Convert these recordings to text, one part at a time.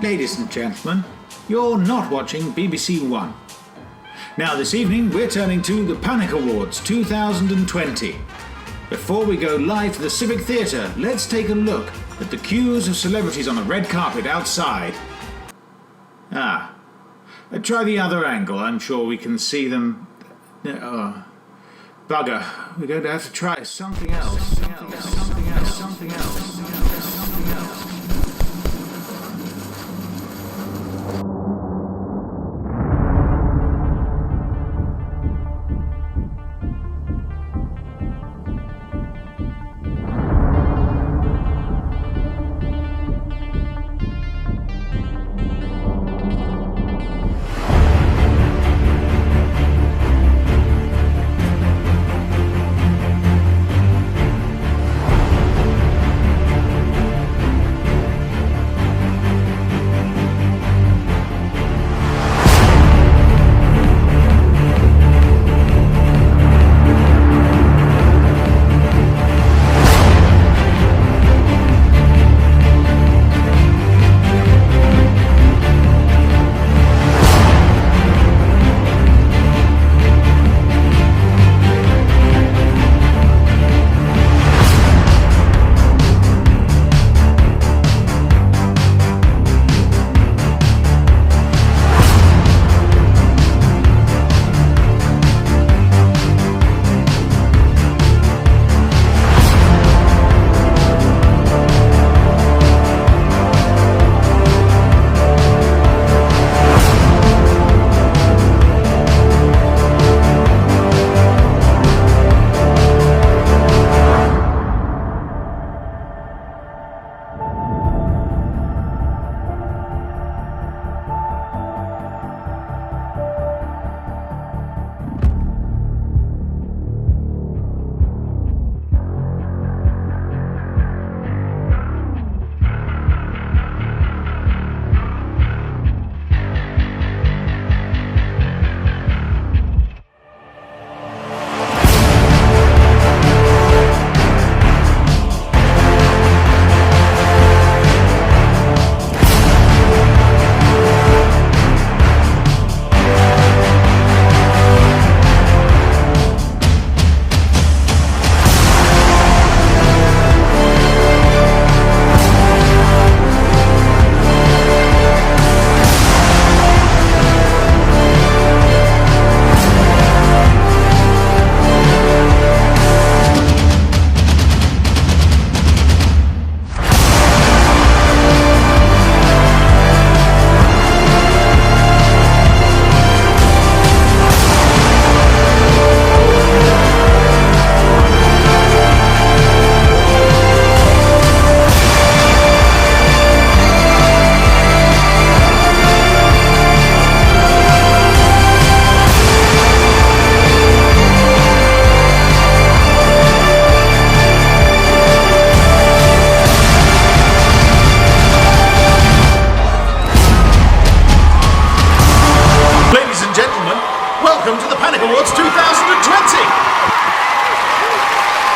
Ladies and gentlemen, you're not watching BBC One. Now this evening we're turning to the Panic Awards 2020. Before we go live to the Civic Theatre, let's take a look at the queues of celebrities on the red carpet outside. Try the other angle, I'm sure we can see them. Bugger, we're going to have to try something else.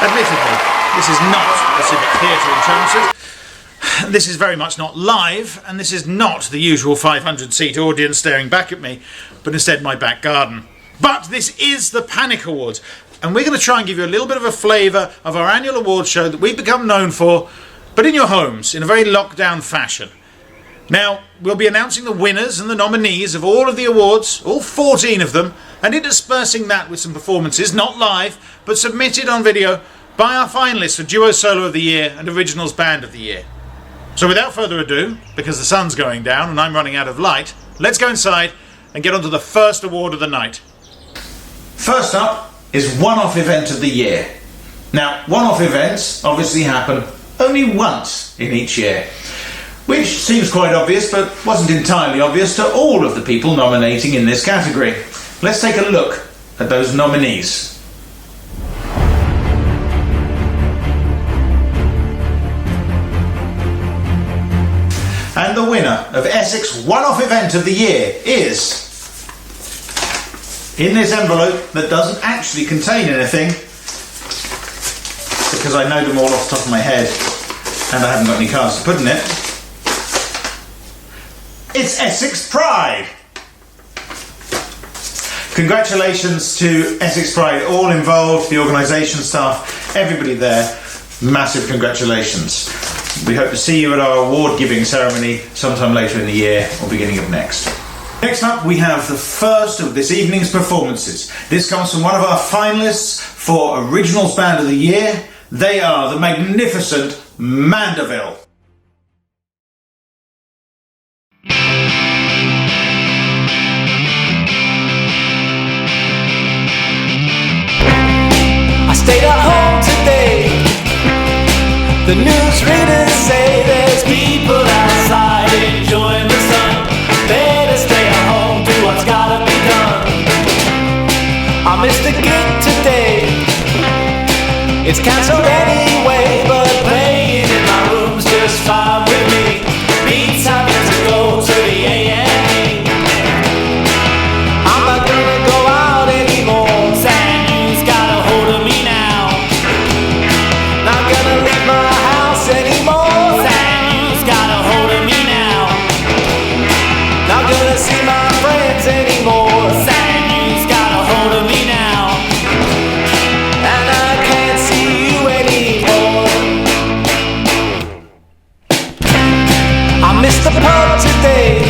Admittedly, this is not the Civic Theatre in Chelmsford. This is very much not live, and this is not the usual 500-seat audience staring back at me, but instead my back garden. But this is the Panic Awards, and we're going to try and give you a little bit of a flavour of our annual awards show that we've become known for, but in your homes, in a very lockdown fashion. Now, we'll be announcing the winners and the nominees of all of the awards, all 14 of them, and interspersing that with some performances, not live, but submitted on video by our finalists for Duo Solo of the Year and Originals Band of the Year. So without further ado, because the sun's going down and I'm running out of light, let's go inside and get on to the first award of the night. First up is One-Off Event of the Year. Now, one-off events obviously happen only once in each year, which seems quite obvious, but wasn't entirely obvious to all of the people nominating in this category. Let's take a look at those nominees. And the winner of Essex One-Off Event of the Year is, in this envelope that doesn't actually contain anything, because I know them all off the top of my head and I haven't got any cards to put in it, It's Essex Pride! Congratulations to Essex Pride, all involved, the organisation staff, everybody there. Massive congratulations. We hope to see you at our award giving ceremony sometime later in the year or beginning of next. Next up, we have the first of this evening's performances. This comes from one of our finalists for Originals Band of the Year. They are the magnificent Mandeville. I stayed at home today. The newsreaders say there's people outside enjoying the sun. Better stay at home, do what's gotta be done. I missed the gig today. It's cancelled anyway, but playing in my room's just fine with me. Beats having to go to the A&E. I'm not gonna go out anymore. Sad news got a hold of me now. Not gonna leave my house anymore. Sad news got a hold of me now. Not gonna see my friends anymore. Sad news got a hold of me now. And I can't see you anymore. I missed the pub today,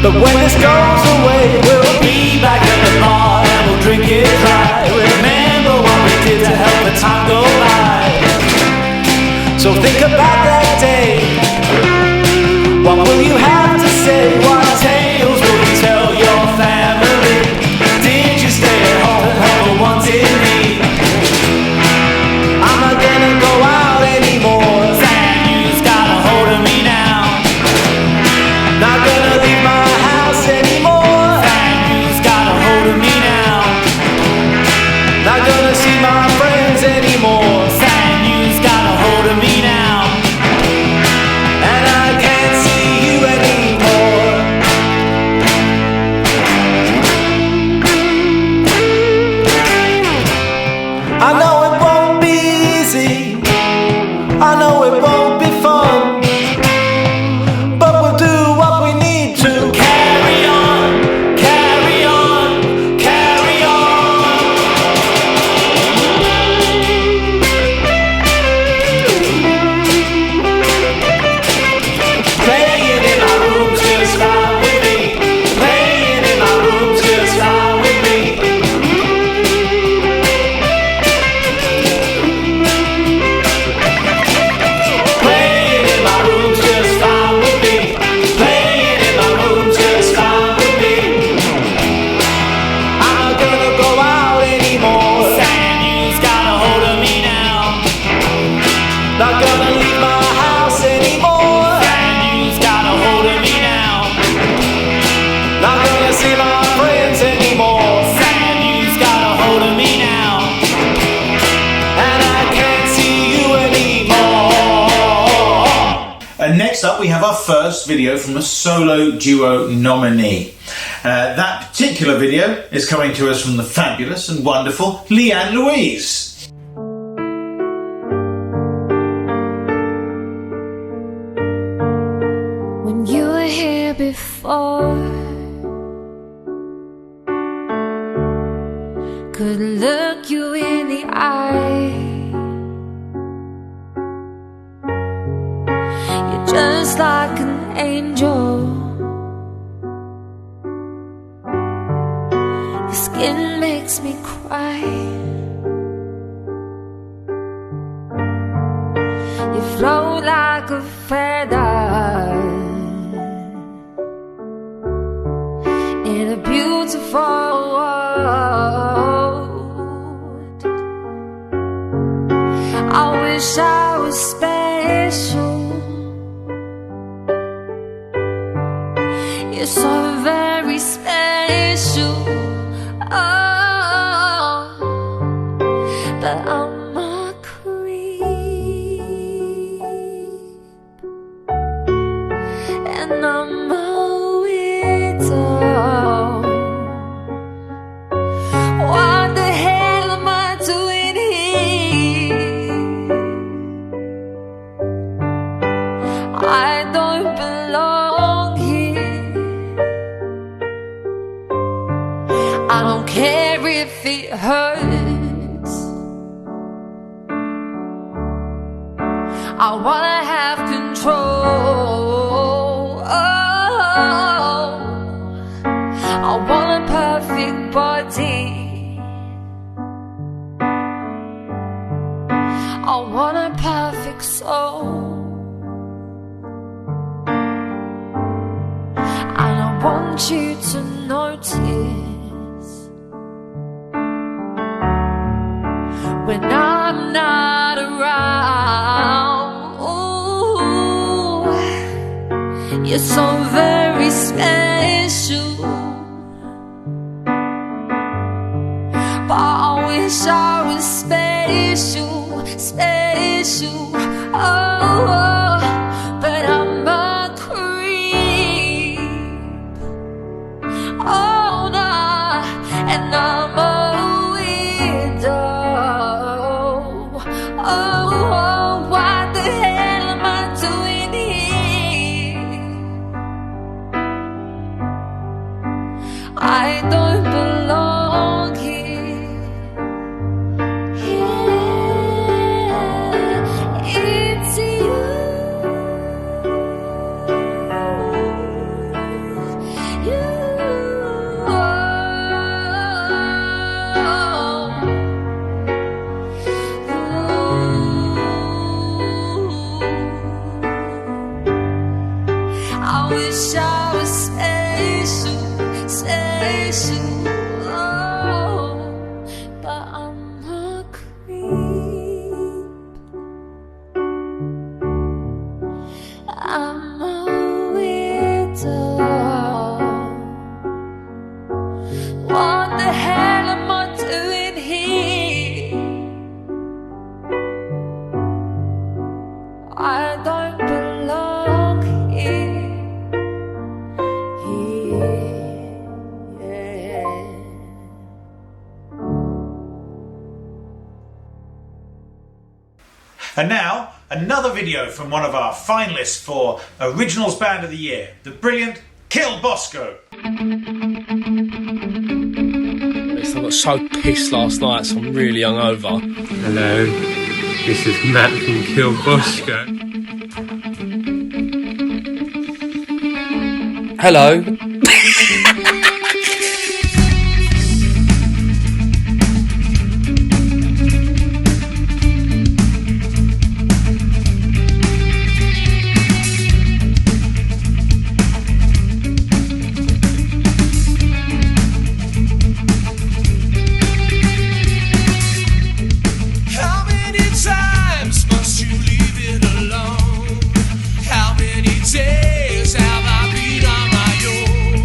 but when this goes away, we'll be back at the bar and we'll drink it dry. Remember what we did to help the time go by. So think about that day. What will you have to say? What tales will you tell your family? Did you stay at home, never wanted me? I'm not gonna go out anymore. Sad news got a hold of me now. Not gonna leave my house anymore. Sad news got a hold of me now. Not gonna see my friends anymore. Sad news got a hold of me now. And I can't see you anymore. I know it won't be easy. I know it won't be fun. But we'll do what we need to. Carry on, carry on, carry on. Playing in my room's just fine with me. Playing in my room's just fine with me. Playing in my room's just fine with me. Playing in my room's just fine with me. I'm not gonna go out anymore. Sad news got a hold of me now. Not gonna leave my house anymore. Sad news got a hold of me now. Not gonna see my friends anymore. Sad news got a hold of me now. And I can't see you anymore. And next up, we have our first video from a solo duo nominee. That particular video is coming to us from the fabulous and wonderful Leanne Louise. When you were here before, could look you in the eye. You're just like an angel. Your skin makes me cry. You float like a feather in a beautiful world. I wish I was special. You're so very special. Oh, but I'm a creep and I'm a widow. What the hell am I doing here? I don't belong care if it hurts. I wanna have control. I want a perfect body. I want a perfect soul. And I want you to notice when I'm not around. Ooh, you're so very special. But I wish I was special, special. Oh, but I'm a creep. Oh, nah, and I'm a widow. Oh, what the hell am I doing here? I don't belong here. Yeah, it's you. I wish I was special, special, oh, but I'm a creep. I'm a widow. What the hell am I doing here? I don't belong here. And now, another video from one of our finalists for Originals Band of the Year, the brilliant Kill Bosco. I got so pissed last night, so I'm really hungover. Hello, this is Matt from Kill Bosco. Hello. How many times must you leave it alone? How many days have I been on my own?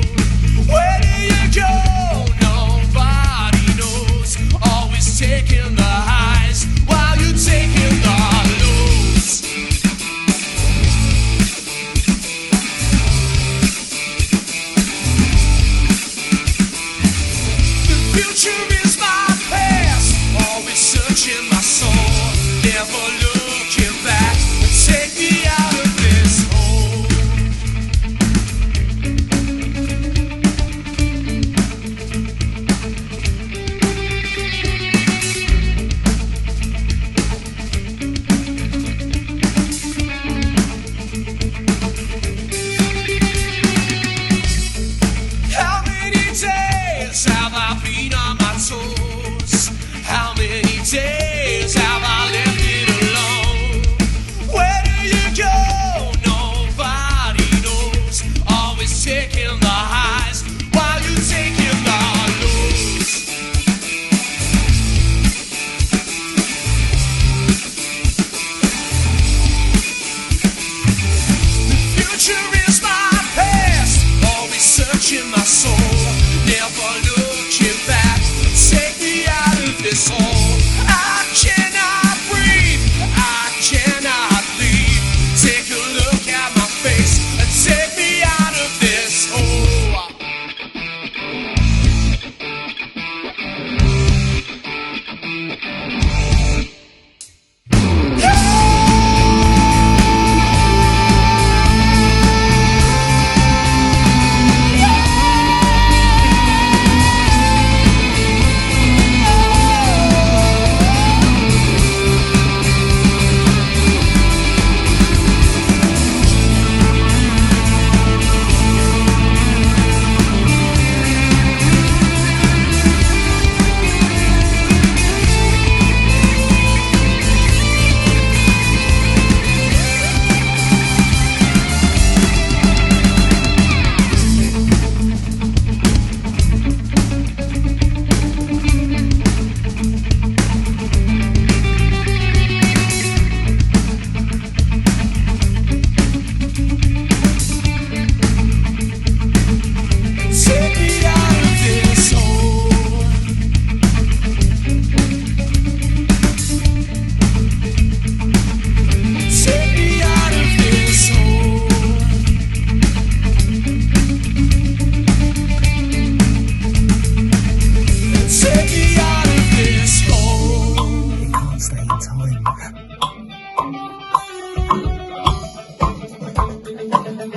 Over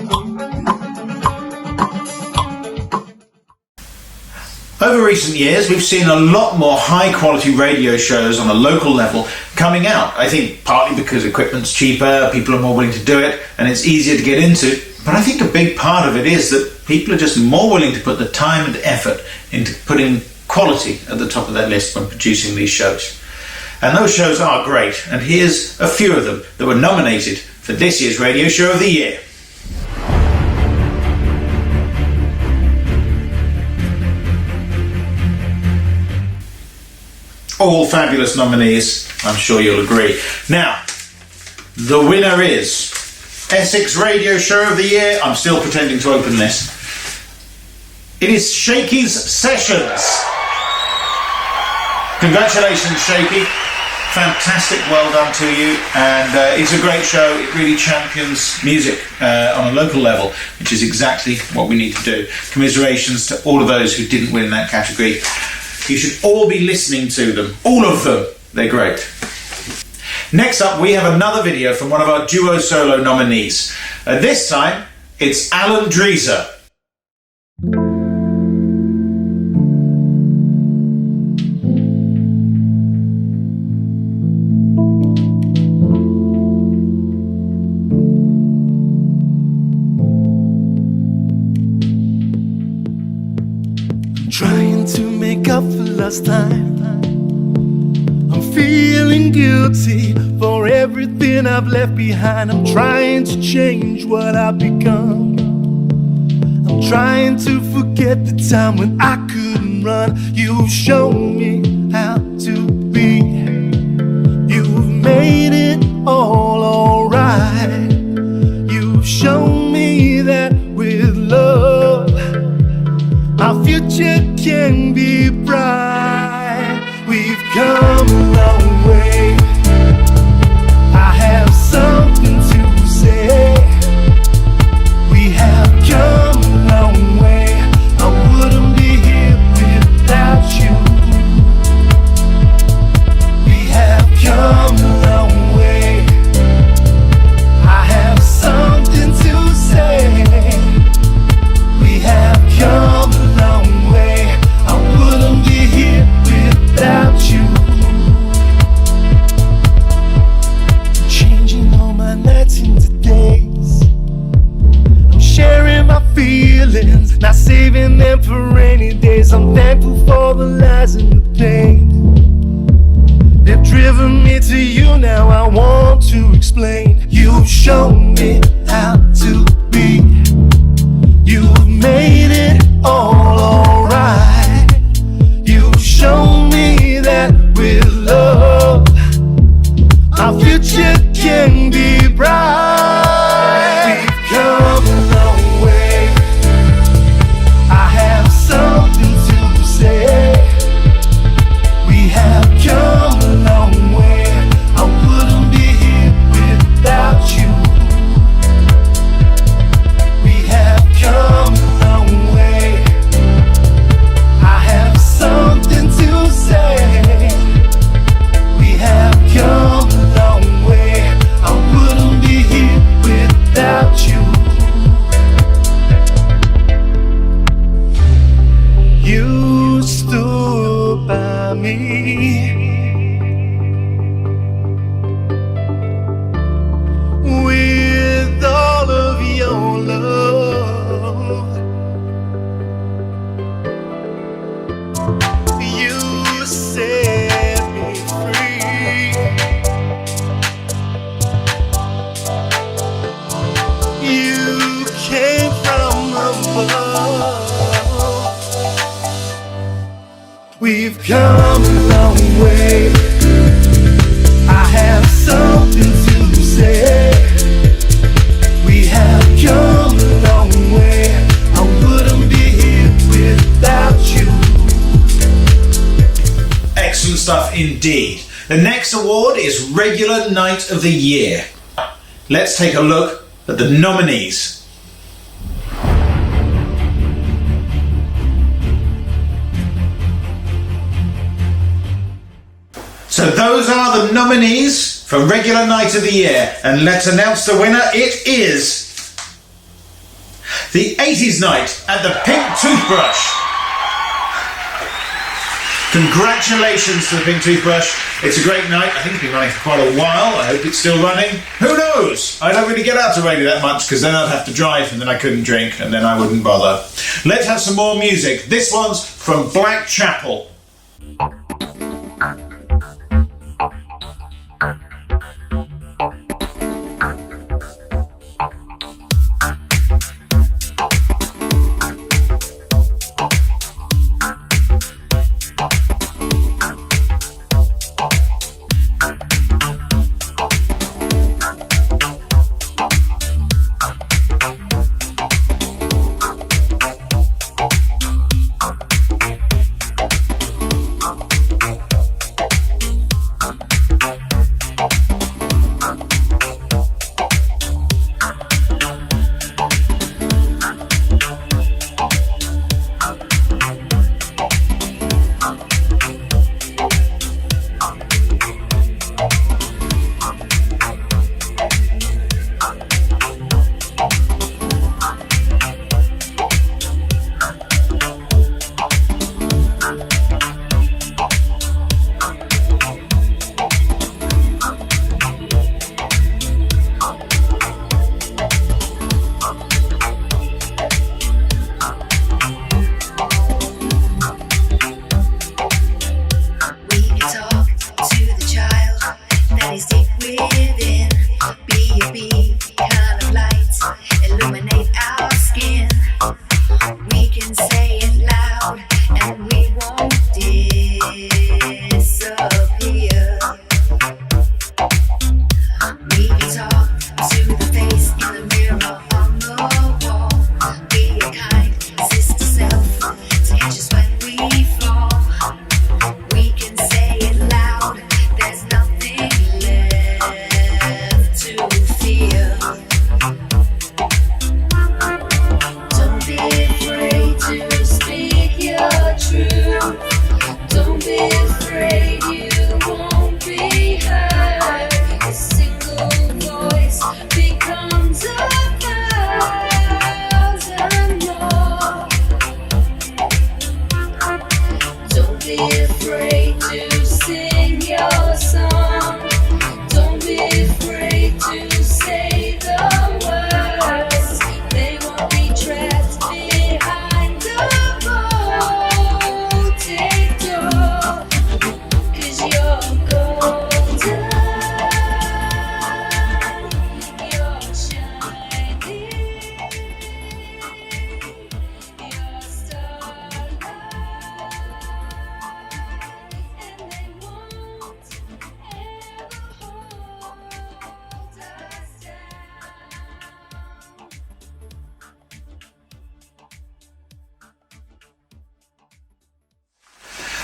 recent years, we've seen a lot more high-quality radio shows on a local level coming out. I think partly because equipment's cheaper, people are more willing to do it, and it's easier to get into. But I think a big part of it is that people are just more willing to put the time and effort into putting quality at the top of their list when producing these shows. And those shows are great, and here's a few of them that were nominated for this year's Radio Show of the Year. All fabulous nominees, I'm sure you'll agree. Now, the winner is Essex Radio Show of the Year. I'm still pretending to open this. It is Shaky's Sessions. Congratulations, Shaky. Fantastic, well done to you. And it's a great show. It really champions music on a local level, which is exactly what we need to do. Commiserations to all of those who didn't win that category. You should all be listening to them. All of them. They're great. Next up, we have another video from one of our duo solo nominees. This time, it's Alan Dreeser. Trying to make up for lost time. I'm feeling guilty for everything I've left behind. I'm trying to change what I've become. I'm trying to forget the time when I couldn't run. You've shown me how to be. You've made it all alright. You've shown me that with love our future can be bright. We've come a long way. I have something to say. We have come a long way. I wouldn't be here without you. We have come a long way. I have something to say. We have come a long way. I wouldn't be here without you. Changing all my nights into days. I'm sharing my feelings, not saving them for rainy days. I'm thankful for the lies and the pain. They've driven me to you, now I want to explain. You've shown me how to be. You've made it all alright. You've shown me that with love our future can be bright. We've come a long way. I have something to say. We have come a long way. I wouldn't be here without you. We have come a long way. I have something to say. We have come a long way. I wouldn't be here without you. You stood by me with all of your love. You set me free. You came from above. We've come a long way. I have something to say. We have come a long way. I wouldn't be here without you. Excellent stuff indeed. The next award is Regular Night of the Year. Let's take a look at the nominees. So those are the nominees for Regular Night of the Year, and let's announce the winner. It is The 80s night at the Pink Toothbrush. Congratulations to the Pink Toothbrush. It's a great night. I think it's been running for quite a while. I hope it's still running. Who knows? I don't really get out to Raleigh that much because then I'd have to drive and then I couldn't drink and then I wouldn't bother. Let's have some more music. This one's from Blackchapel.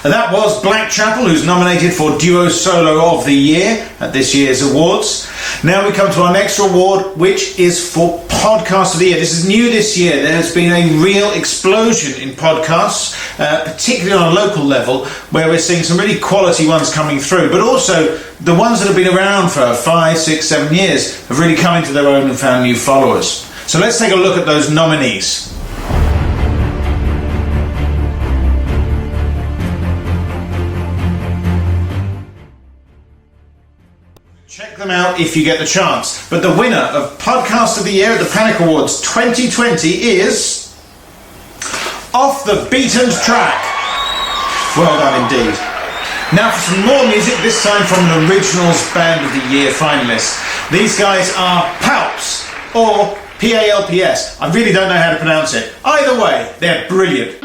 And that was Blackchapel, who's nominated for Duo Solo of the Year at this year's awards. Now we come to our next award, which is for Podcast of the Year. This is new this year. There has been a real explosion in podcasts, particularly on a local level, where we're seeing some really quality ones coming through, but also the ones that have been around for 5, 6, 7 years have really come into their own and found new followers. So let's take a look at those nominees. Check them out if you get the chance. But the winner of Podcast of the Year at the Panic Awards 2020 is Off the Beaten Track. Well done indeed. Now for some more music, this time from an Originals Band of the Year finalist. These guys are Palps, or P-A-L-P-S. I really don't know how to pronounce it. Either way, they're brilliant.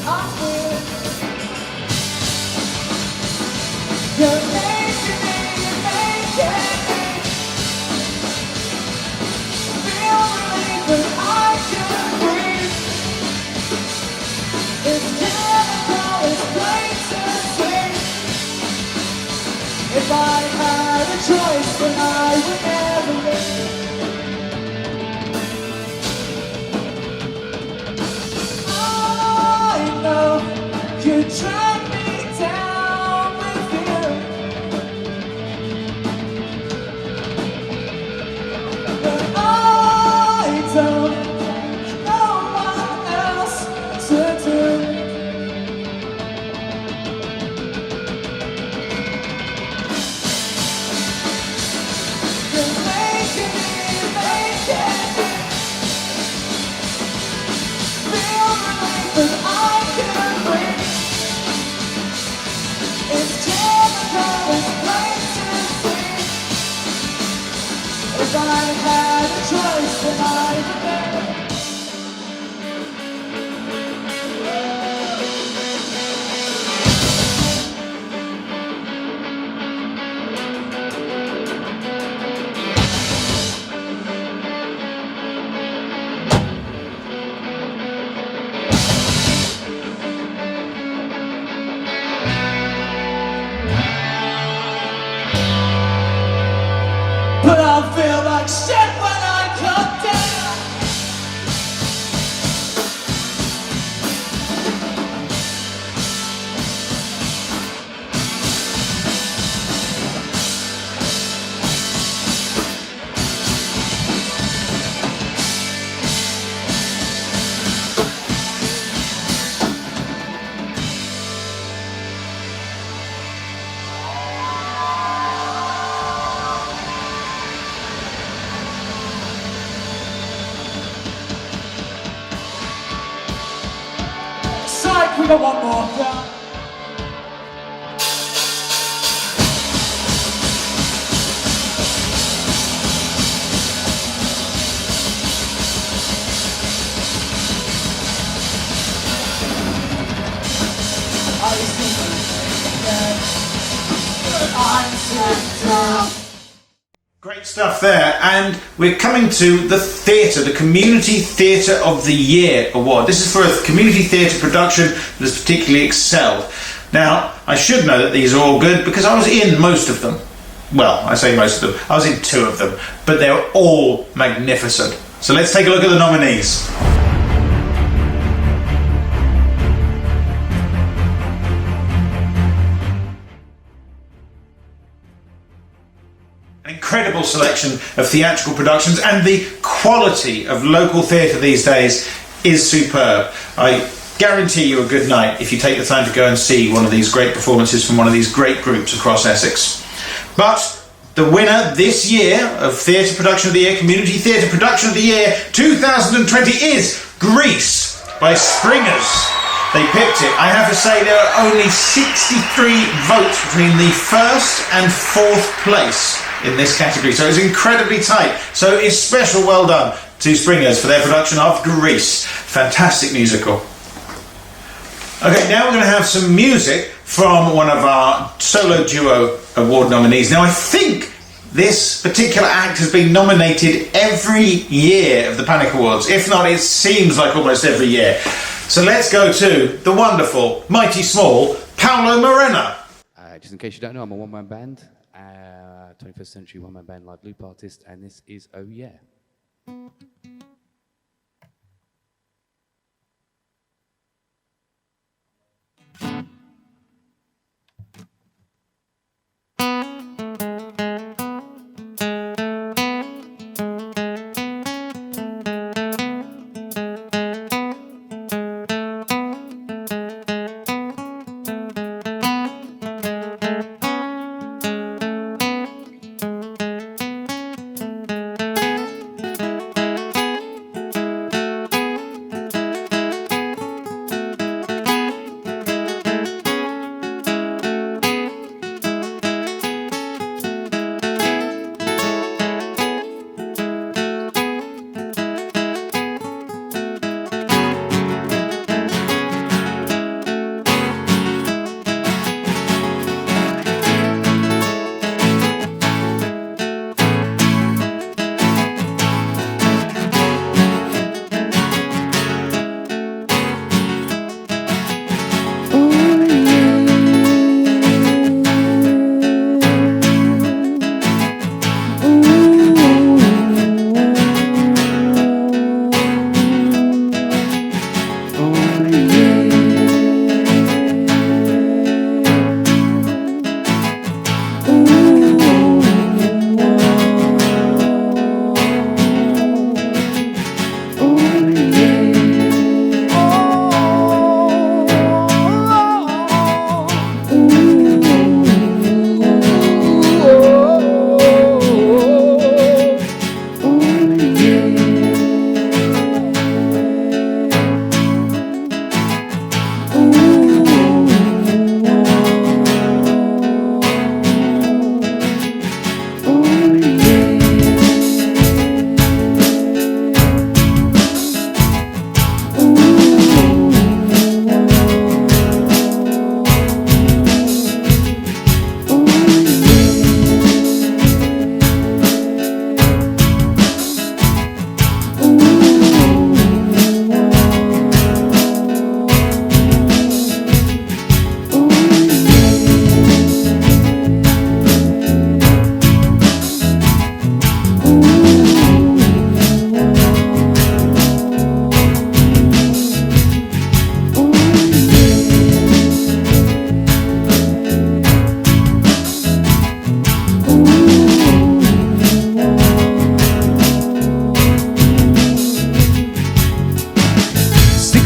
I'm drag me down with you. But I don't know what else to do. You're making me feel relief that I can breathe. It's typical, it's plain to see. If I had a choice, then I'd obey. But I feel like shit when I come down. Psych, we got one more. Yeah. Great stuff there, and we're coming to the theatre, the Community Theatre of the Year Award. This is for a community theatre production that has particularly excelled. Now, I should know that these are all good because I was in most of them. Well, I say most of them. I was in 2 of them, but they're all magnificent. So let's take a look at the nominees. An incredible selection of theatrical productions, and the quality of local theatre these days is superb. I guarantee you a good night if you take the time to go and see one of these great performances from one of these great groups across Essex. But the winner this year of Theatre Production of the Year, Community Theatre Production of the Year 2020 is Grease by Springers. They picked it. I have to say there are only 63 votes between the first and fourth place in this category, so it's incredibly tight. So it's special well done to Springers for their production of Grease. Fantastic musical. Okay, now we're going to have some music from one of our solo duo award nominees. Now I think this particular act has been nominated every year of the Panic Awards. If not, it seems like almost every year. So let's go to the wonderful, mighty small Paolo Morena. Just in case you don't know, I'm a one-man band, 21st century one-man band live loop artist, and this is Oh Yeah.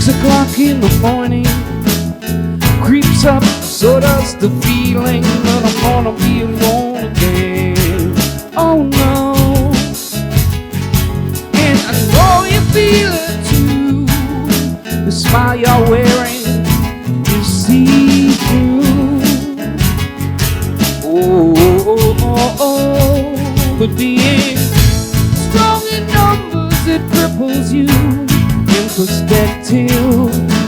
o'clock in the morning creeps up, so does the feeling that I'm gonna be alone again. Oh no. And I know you feel it too. The smile you're wearing is see-through. Oh, but being strong in numbers, it cripples you. In perspective,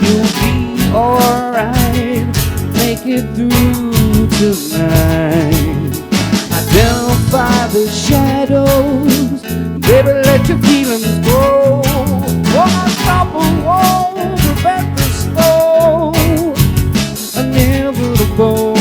you'll be alright. Make it through tonight. Identify the shadows, baby, let your feelings go. One couple won't prevent the slow, inevitable.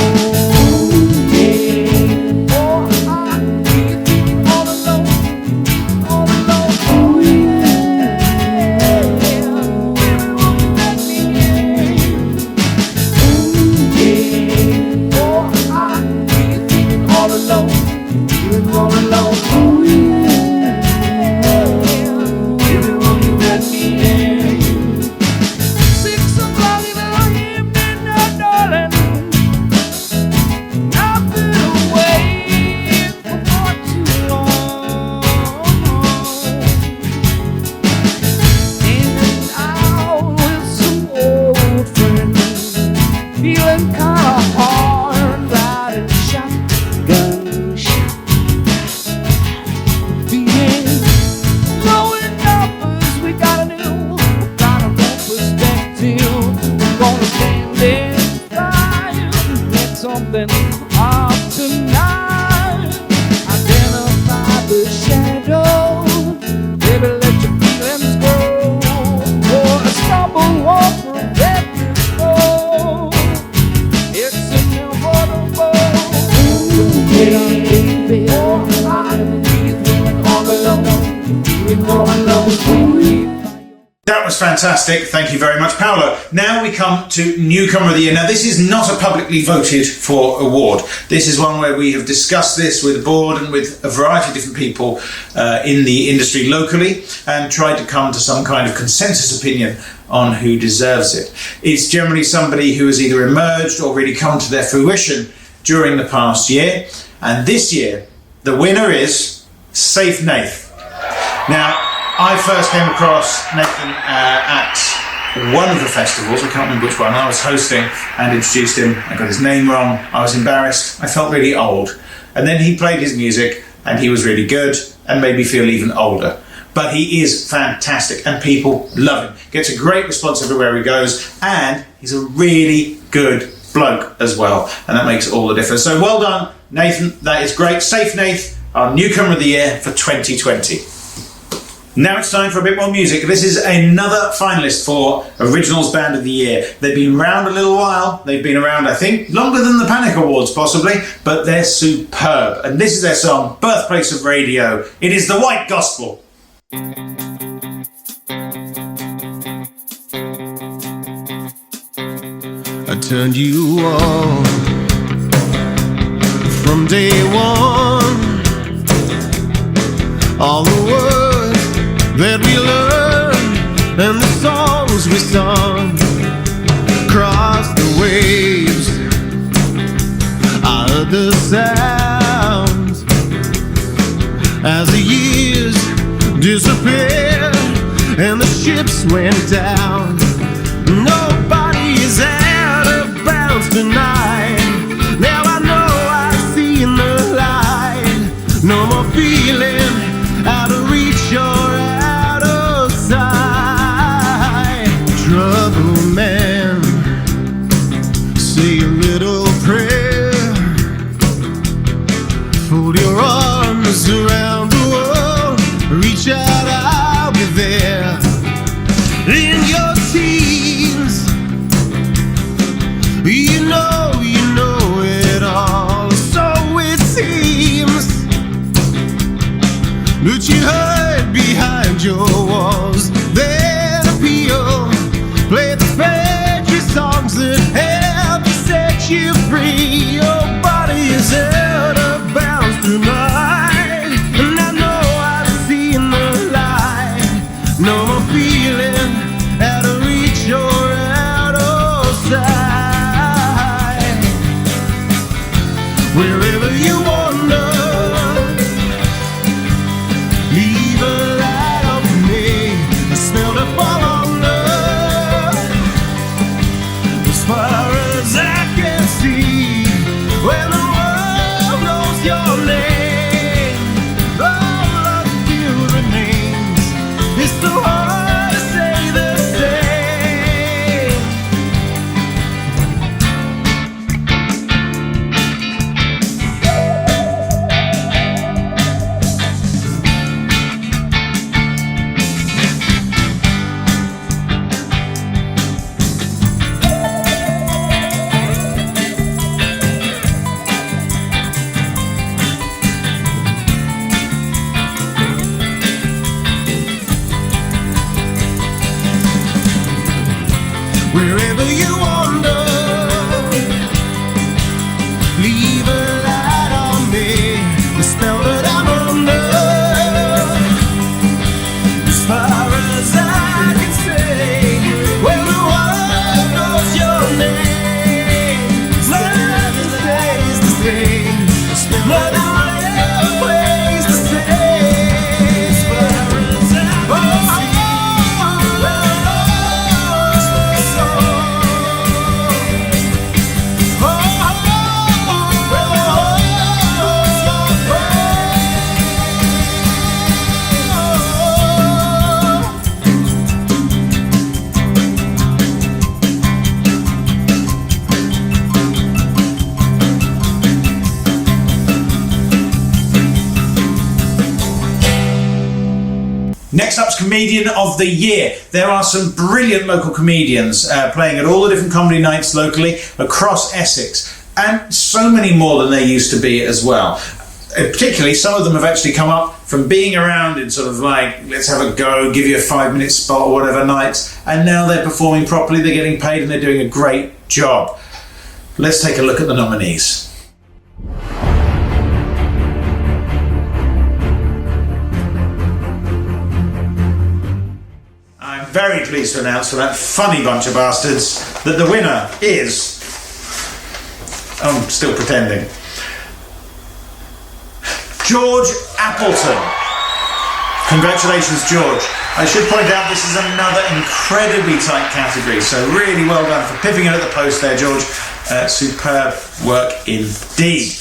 That was fantastic. Thank you very much, Paolo. Now we come to Newcomer of the Year. Now, this is not a publicly voted for award. This is one where we have discussed this with the board and with a variety of different people in the industry locally and tried to come to some kind of consensus opinion on who deserves it. It's generally somebody who has either emerged or really come to their fruition during the past year. And this year, the winner is Safe Nath. Now, I first came across Nathan at one of the festivals, I can't remember which one, I was hosting and introduced him. I got his name wrong, I was embarrassed, I felt really old. And then he played his music and he was really good and made me feel even older. But he is fantastic and people love him. Gets a great response everywhere he goes and he's a really good bloke as well. And that makes all the difference. So well done, Nathan, that is great. Safe Nath, our Newcomer of the Year for 2020. Now it's time for a bit more music. This is another finalist for Originals Band of the Year. They've been around a little while. They've been around, I think, longer than the Panic Awards possibly, but they're superb. And this is their song, Birthplace of Radio. It is the White Gospel. I turned you on from day one. All the words that we learned and the songs we sung crossed the waves. I heard the sounds as the years disappeared and the ships went down. Nobody is out of bounds tonight. Now I know I see in the light. No more feeling out of reach or out of sight. Trouble man, say a little prayer. Fold your arms around the world. Reach out, I'll be there. In your teens, you know it all. So it seems, but you hide behind your walls. Then appeal, play the factory songs that help to set you free. Your body is out of bounds tonight, and I know I see in the light. No more feeling out of reach or your name. All of you remains. It's so hard to say the same. Wherever you wander, leave a light on me. The spell that I'm under, as far as I can say, when the world knows your name, nothing stays the same. Nothing always the same. As far as I can see. Next up's Comedian of the Year. There are some brilliant local comedians playing at all the different comedy nights locally across Essex, and so many more than there used to be as well. Particularly, some of them have actually come up from being around in sort of like, let's have a go, give you a 5-minute spot or whatever nights, and now they're performing properly, they're getting paid, and they're doing a great job. Let's take a look at the nominees. I'm very pleased to announce for that funny bunch of bastards that the winner is... I'm still pretending. George Appleton. Congratulations, George. I should point out this is another incredibly tight category, so really well done for pipping it at the post there, George. Superb work indeed.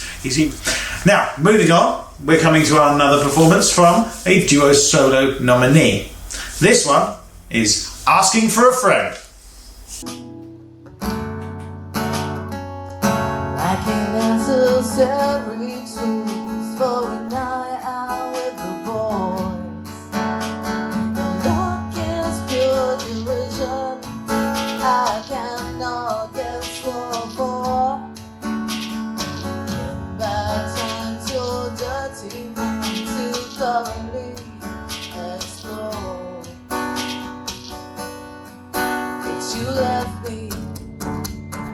Now, moving on, we're coming to another performance from a duo solo nominee. This one is Asking for a Friend. Lacking necessary tools for a night out with the boys. The look is pure derision. I cannot guess what for. Bad times, your dirty mind to thoroughly explore. But you left me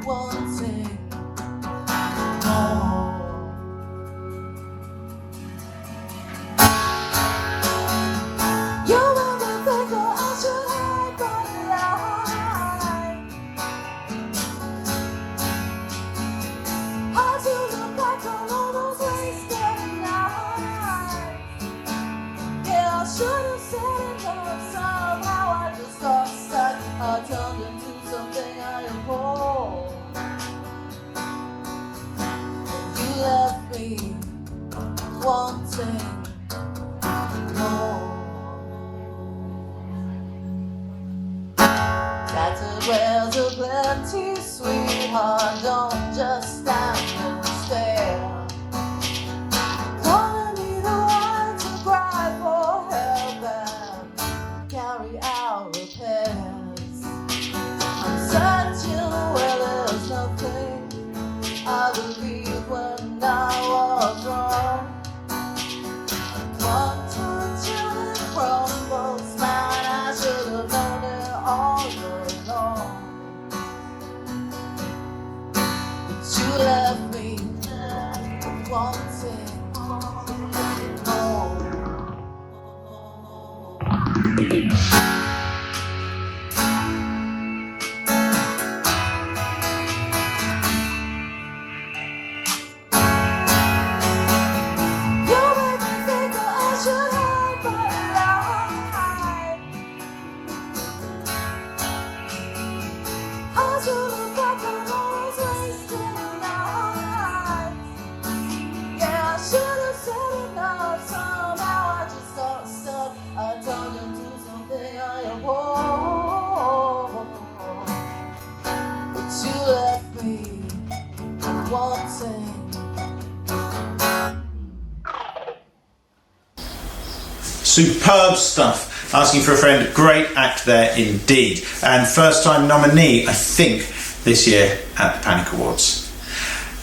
wanting more. You were the thinker I should have got alive. Hard to look back on all those wasted nights. Yeah, I should have said enough. Somehow I just got stuck. I turned into something I abhor. You left me wanting more. Tattered wares of plenty, sweetheart. Don't just stand and stare. Calling me the one to cry for help and carry out repairs. I'm searching where there's nothing. I believe when I was wrong. One touch and it crumbles, man. I should have known it all along. But you left me wanting more. You made me think that I should have my life. I should have back on all those wasted nights. Yeah, I should wanting. Superb stuff. Asking for a Friend, great act there indeed. And first time nominee, I think, this year at the Panic Awards.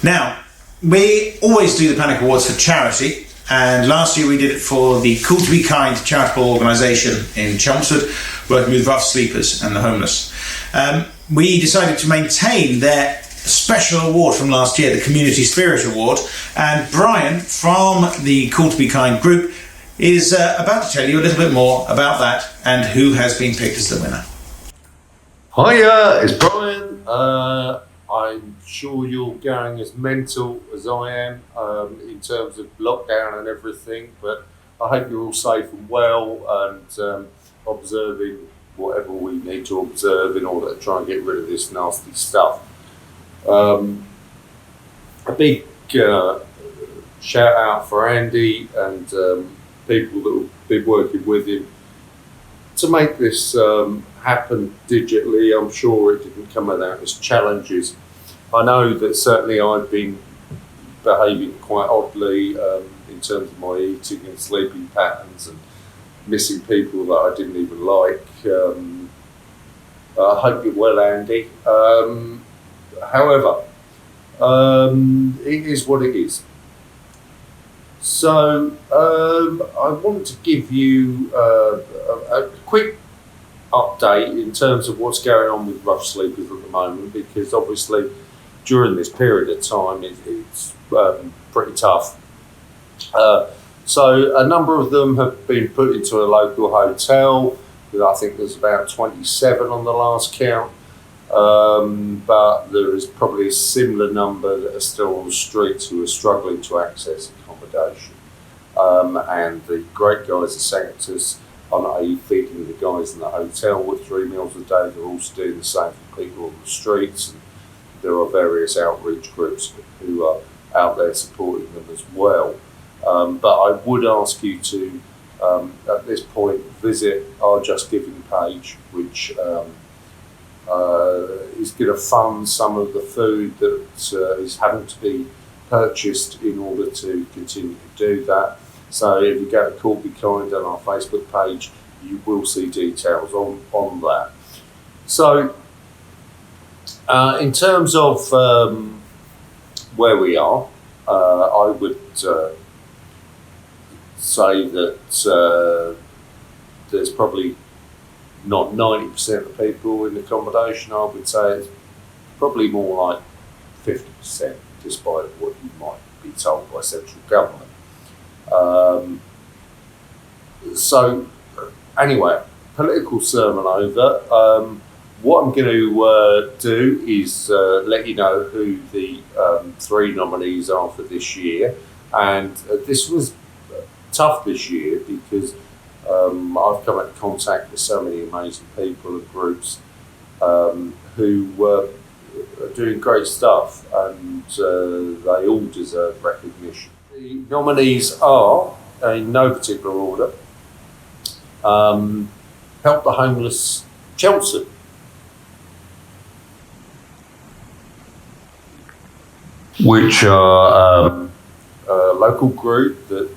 Now, we always do the Panic Awards for charity, and last year we did it for the Cool to Be Kind charitable organisation in Chelmsford, working with rough sleepers and the homeless. We decided to maintain their special award from last year, the Community Spirit Award, and Brian from the Cool to Be Kind group is about to tell you a little bit more about that and who has been picked as the winner. Hiya, it's Brian. I'm sure you're going as mental as I am in terms of lockdown and everything, but I hope you're all safe and well and observing whatever we need to observe in order to try and get rid of this nasty stuff. A big shout out for Andy and people that have been working with him to make this happen digitally. I'm sure it didn't come without its challenges. I know that certainly I've been behaving quite oddly in terms of my eating and sleeping patterns and missing people that I didn't even like. I hope you're well, Andy. However, it is what it is. So I want to give you a quick update in terms of what's going on with rough sleepers at the moment, because obviously during this period of time it's pretty tough. So a number of them have been put into a local hotel. I think there's about 27 on the last count. But there is probably a similar number that are still on the streets who are struggling to access accommodation. And the great guys at Sanctus are not only feeding the guys in the hotel with 3 meals a day, they're also doing the same for people on the streets. And there are various outreach groups who are out there supporting them as well. But I would ask you to, at this point, visit our Just Giving page, which is going to fund some of the food that is having to be purchased in order to continue to do that. So if you go to Cool Be Kind on our Facebook page, you will see details on that. So in terms of where we are, I would say that there's probably not 90% of people in accommodation. I would say it's probably more like 50%, despite what you might be told by central government. So anyway, political sermon over. What I'm going to do is let you know who the 3 nominees are for this year. And this was tough this year because I've come into contact with so many amazing people and groups who are doing great stuff, and they all deserve recognition. The nominees are, in no particular order, Help the Homeless Chelmsford, which are a local group that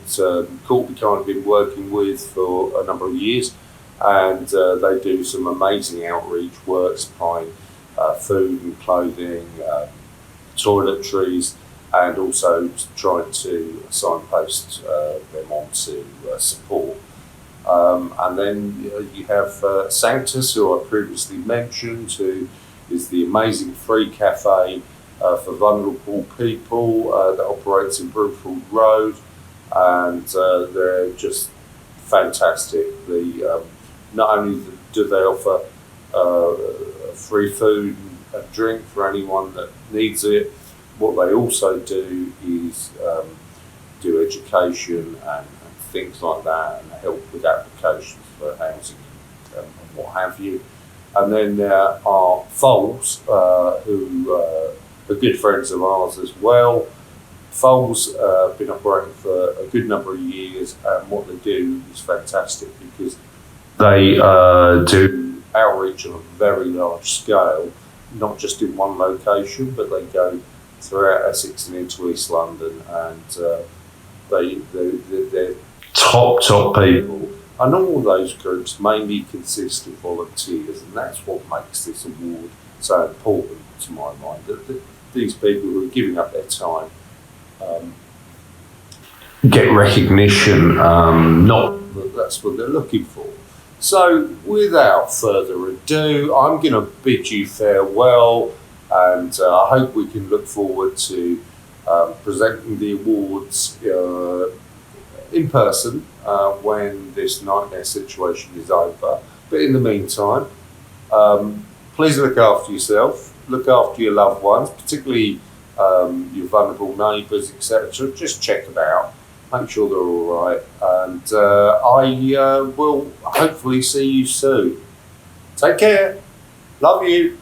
Cool Be Kind have been working with for a number of years, and they do some amazing outreach work, supplying food and clothing, toiletries, and also trying to signpost them on to support. And then you have Sanctus, who I previously mentioned, who is the amazing free cafe for vulnerable people that operates in Broomfield Road, and they're just fantastic. Not only do they offer free food and drink for anyone that needs it, what they also do is do education and things like that, and help with applications for housing and what have you. And then there are Foals, who are good friends of ours as well. Foals have been operating for a good number of years, and what they do is fantastic because they do outreach on a very large scale, not just in one location, but they go throughout Essex and into East London, and they're top people. And all those groups mainly consist of volunteers, and that's what makes this award so important to my mind. That these people who are giving up their time get recognition, not that that's what they're looking for. So, without further ado, I'm going to bid you farewell, and I hope we can look forward to presenting the awards in person when this nightmare situation is over. But in the meantime, please look after yourself, look after your loved ones, particularly your vulnerable neighbours, etc. Just check them out. Make sure they're all right, and I will hopefully see you soon. Take care. Love you.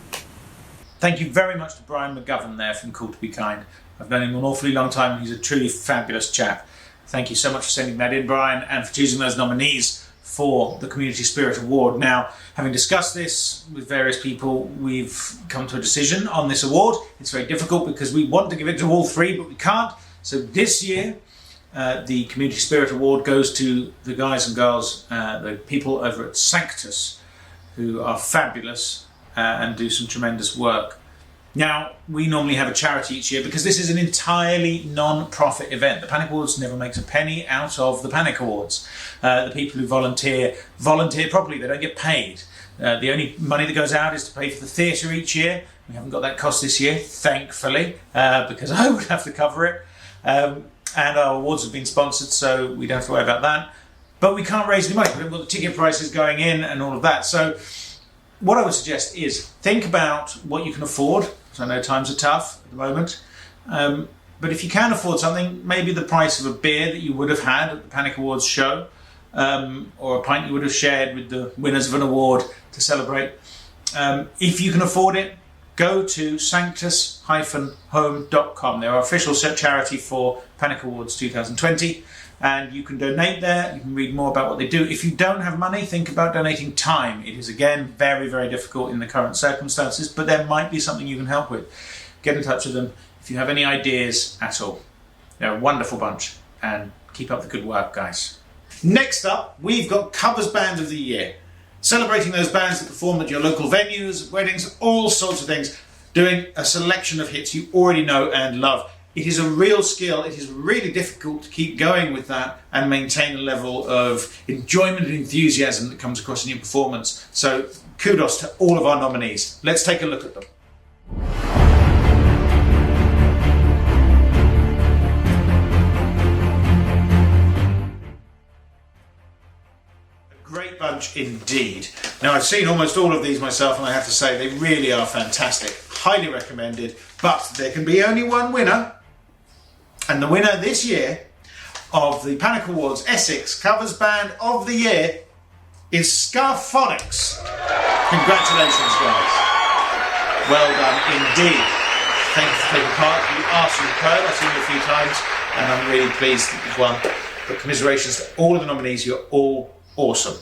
Thank you very much to Brian McGovern there from Cool to Be Kind. I've known him an awfully long time. He's a truly fabulous chap. Thank you so much for sending that in, Brian, and for choosing those nominees for the Community Spirit Award. Now, having discussed this with various people, we've come to a decision on this award. It's very difficult because we want to give it to all three, but we can't. So this year, the Community Spirit Award goes to the guys and girls, the people over at Sanctus, who are fabulous and do some tremendous work. Now, we normally have a charity each year because this is an entirely non-profit event. The Panic Awards never makes a penny out of the Panic Awards. The people who volunteer properly. They don't get paid. The only money that goes out is to pay for the theatre each year. We haven't got that cost this year, thankfully, because I would have to cover it. And our awards have been sponsored, so we don't have to worry about that. But we can't raise any money. We haven't got the ticket prices going in and all of that. So what I would suggest is think about what you can afford. Because I know times are tough at the moment. But if you can afford something, maybe the price of a beer that you would have had at the Panic Awards show, or a pint you would have shared with the winners of an award to celebrate. If you can afford it, go to sanctus-home.com. They're our official charity for Panic Awards 2020, and you can donate there. You can read more about what they do. If you don't have money, think about donating time. It is, again, very, very difficult in the current circumstances, but there might be something you can help with. Get in touch with them if you have any ideas at all. They're a wonderful bunch, and keep up the good work, guys. Next up, we've got Covers Band of the Year. Celebrating those bands that perform at your local venues, weddings, all sorts of things, doing a selection of hits you already know and love. It is a real skill. It is really difficult to keep going with that and maintain a level of enjoyment and enthusiasm that comes across in your performance. So kudos to all of our nominees. Let's take a look at them. Great bunch indeed. Now, I've seen almost all of these myself, and I have to say they really are fantastic. Highly recommended, but there can be only one winner. And the winner this year of the Panic Awards Essex Covers Band of the Year is Scarphonics. Congratulations, guys. Well done indeed. Thank you for taking part. You are superb. I've seen you a few times, and I'm really pleased that you've won. But commiserations to all of the nominees. You're all awesome.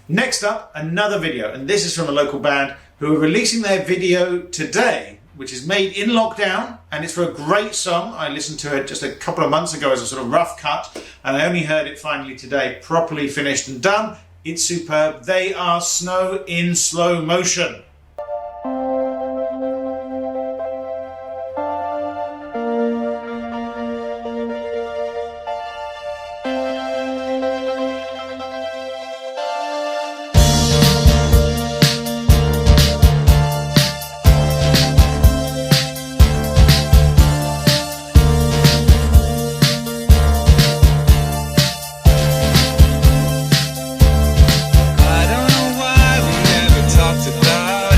Next up, another video, and this is from a local band who are releasing their video today, which is made in lockdown, and it's for a great song. I listened to it just a couple of months ago as a sort of rough cut, and I only heard it finally today, properly finished and done. It's superb. They are Snow in Slow Motion. I don't know why we never talked about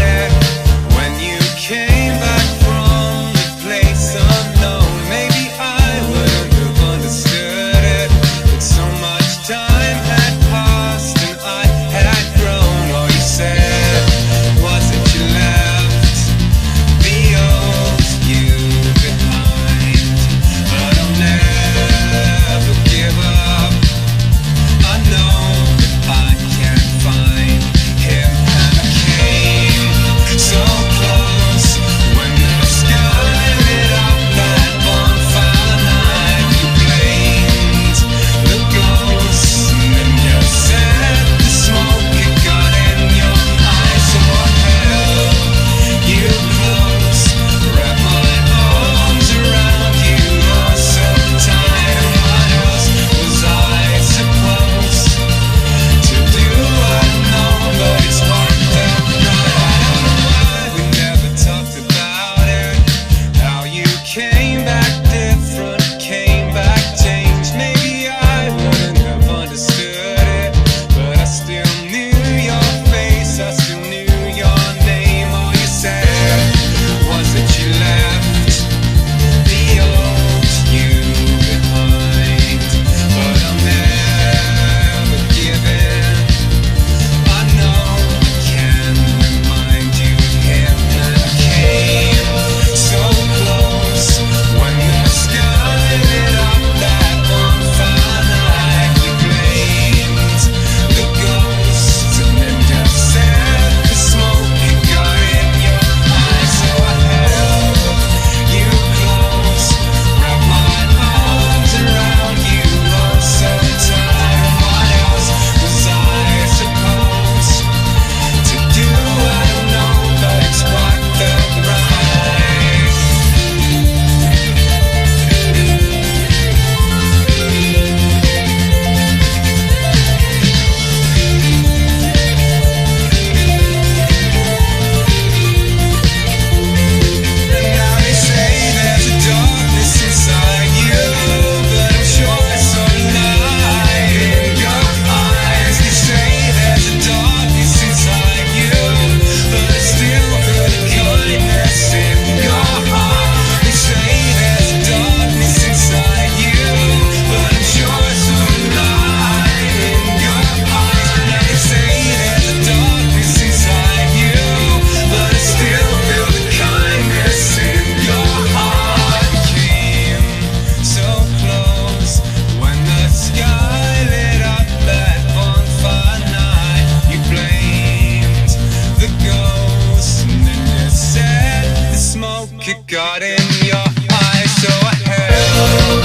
smoke you got in your eyes. So I held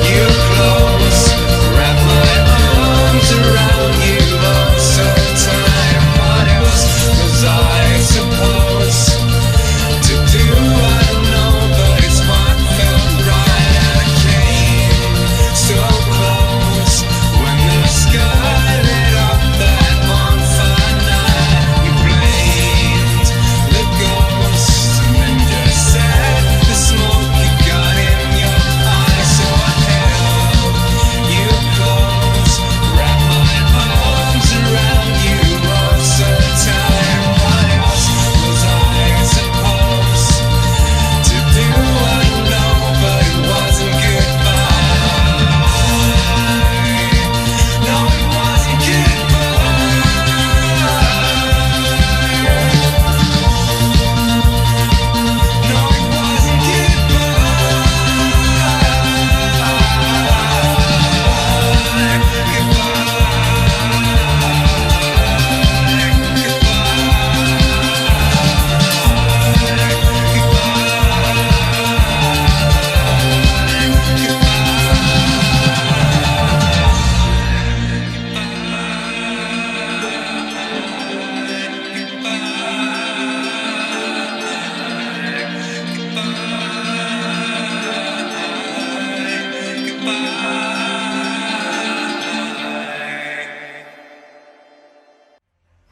you close, wrap my arms around you, oh so tight. What else was I supposed to do? I don't know, but it's what felt right. And I came so close when the sky lit up that bonfire night. You blamed the ghost and then just said the smoke you got in your eyes. So I held you close, wrap my arms around you, oh so tight. What else was I supposed to do? I don't know, but it wasn't goodbye. No, it wasn't goodbye. No, it wasn't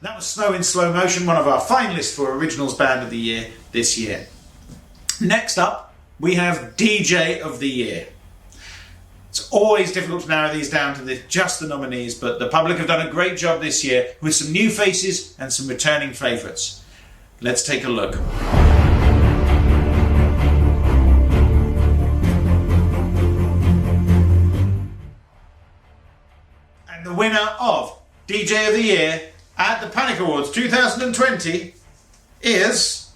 That was Snow in Slow Motion, one of our finalists for Originals Band of the Year this year. Next up, we have DJ of the Year. It's always difficult to narrow these down to just the nominees, but the public have done a great job this year with some new faces and some returning favourites. Let's take a look. And the winner of DJ of the Year at the Panic Awards 2020 is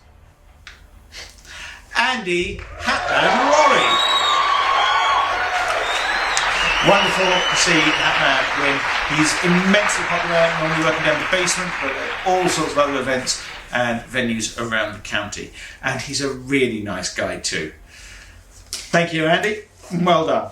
Andy Hatman Laurie. Wonderful to see Hatman win. He's immensely popular, normally working down the basement, but at all sorts of other events and venues around the county. And he's a really nice guy too. Thank you, Andy. Well done.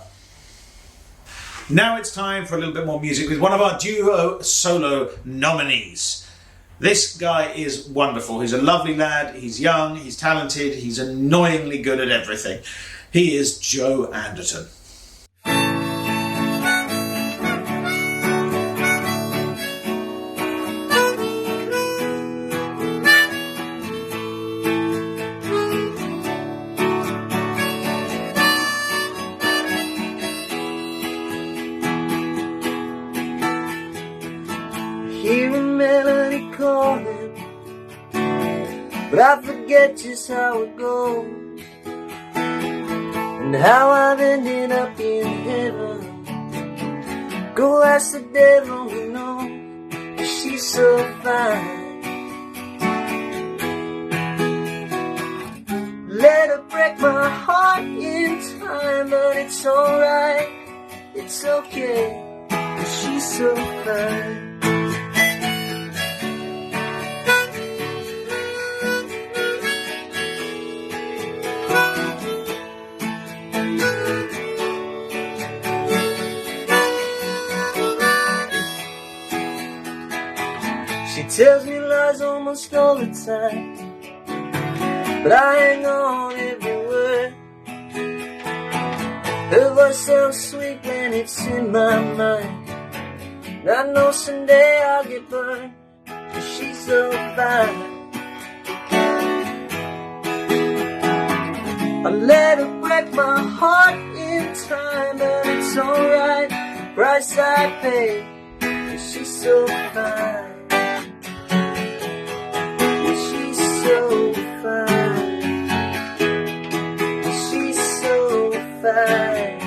Now it's time for a little bit more music with one of our duo solo nominees. This guy is wonderful. He's a lovely lad. He's young. He's talented. He's annoyingly good at everything. He is Joe Anderton. Hear a melody calling, but I forget just how it goes, and how I've ended up in heaven. Go ask the devil, you know, she's so fine. Let her break my heart in time, but it's alright, it's okay, 'cause she's so fine. She tells me lies almost all the time, but I hang on every word. Her voice sounds sweet when it's in my mind, and I know someday I'll get burned, 'cause she's so fine. I let her break my heart in time, but it's alright, the price I pay, 'cause she's so fine. So fine, she's so fine.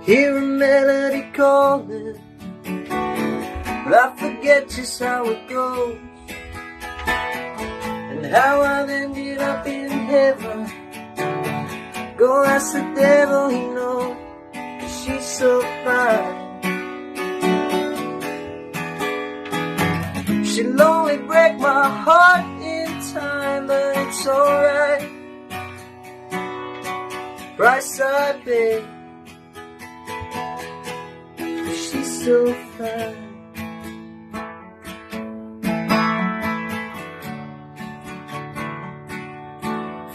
Hear a melody calling, but I forget just how it goes, and how I've ended up in heaven. Go ask the devil, he knows, she's so fine. She'll only break my heart in time, but it's alright. Bright side, babe, she's so fine.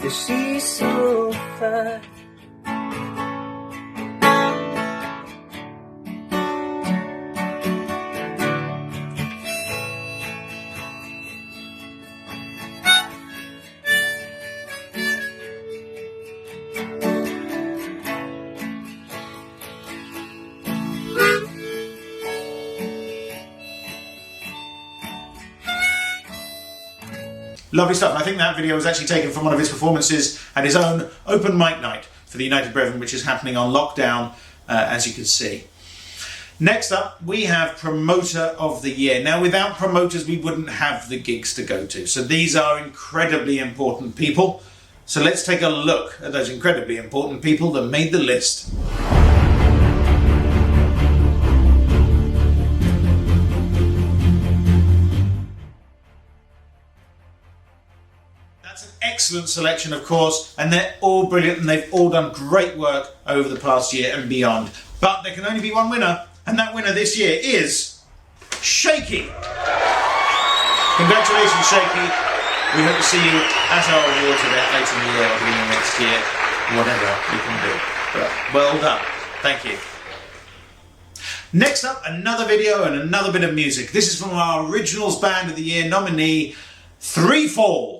She's so fine. Lovely stuff. I think that video was actually taken from one of his performances at his own open mic night for the United Brethren, which is happening on lockdown, as you can see. Next up, we have Promoter of the Year. Now, without promoters, we wouldn't have the gigs to go to. So these are incredibly important people. So let's take a look at those incredibly important people that made the list. That's an excellent selection, of course, and they're all brilliant and they've all done great work over the past year and beyond. But there can only be one winner, and that winner this year is Shaky. Congratulations, Shaky. We hope to see you at our awards event later in the year or beginning of next year, whatever you can do. But well done. Thank you. Next up, another video and another bit of music. This is from our Originals Band of the Year nominee, 3Fall.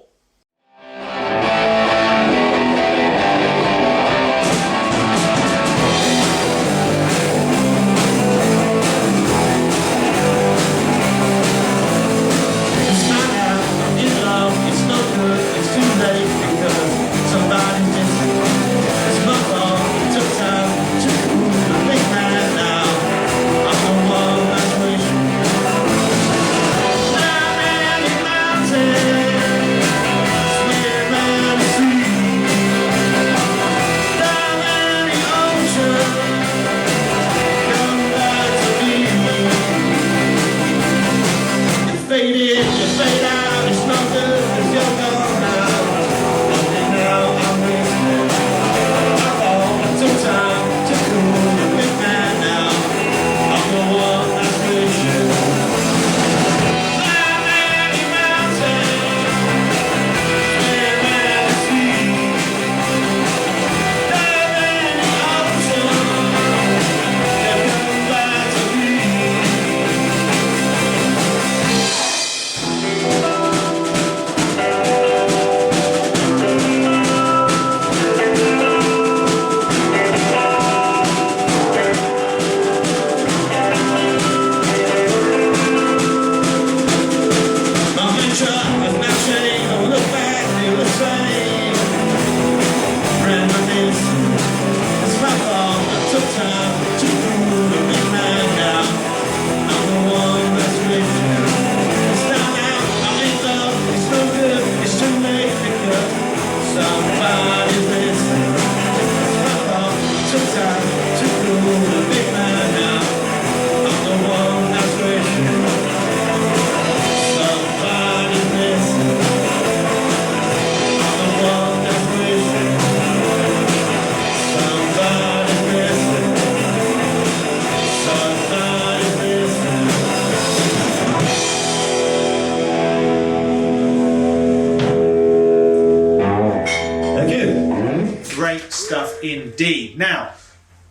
Indeed. Now,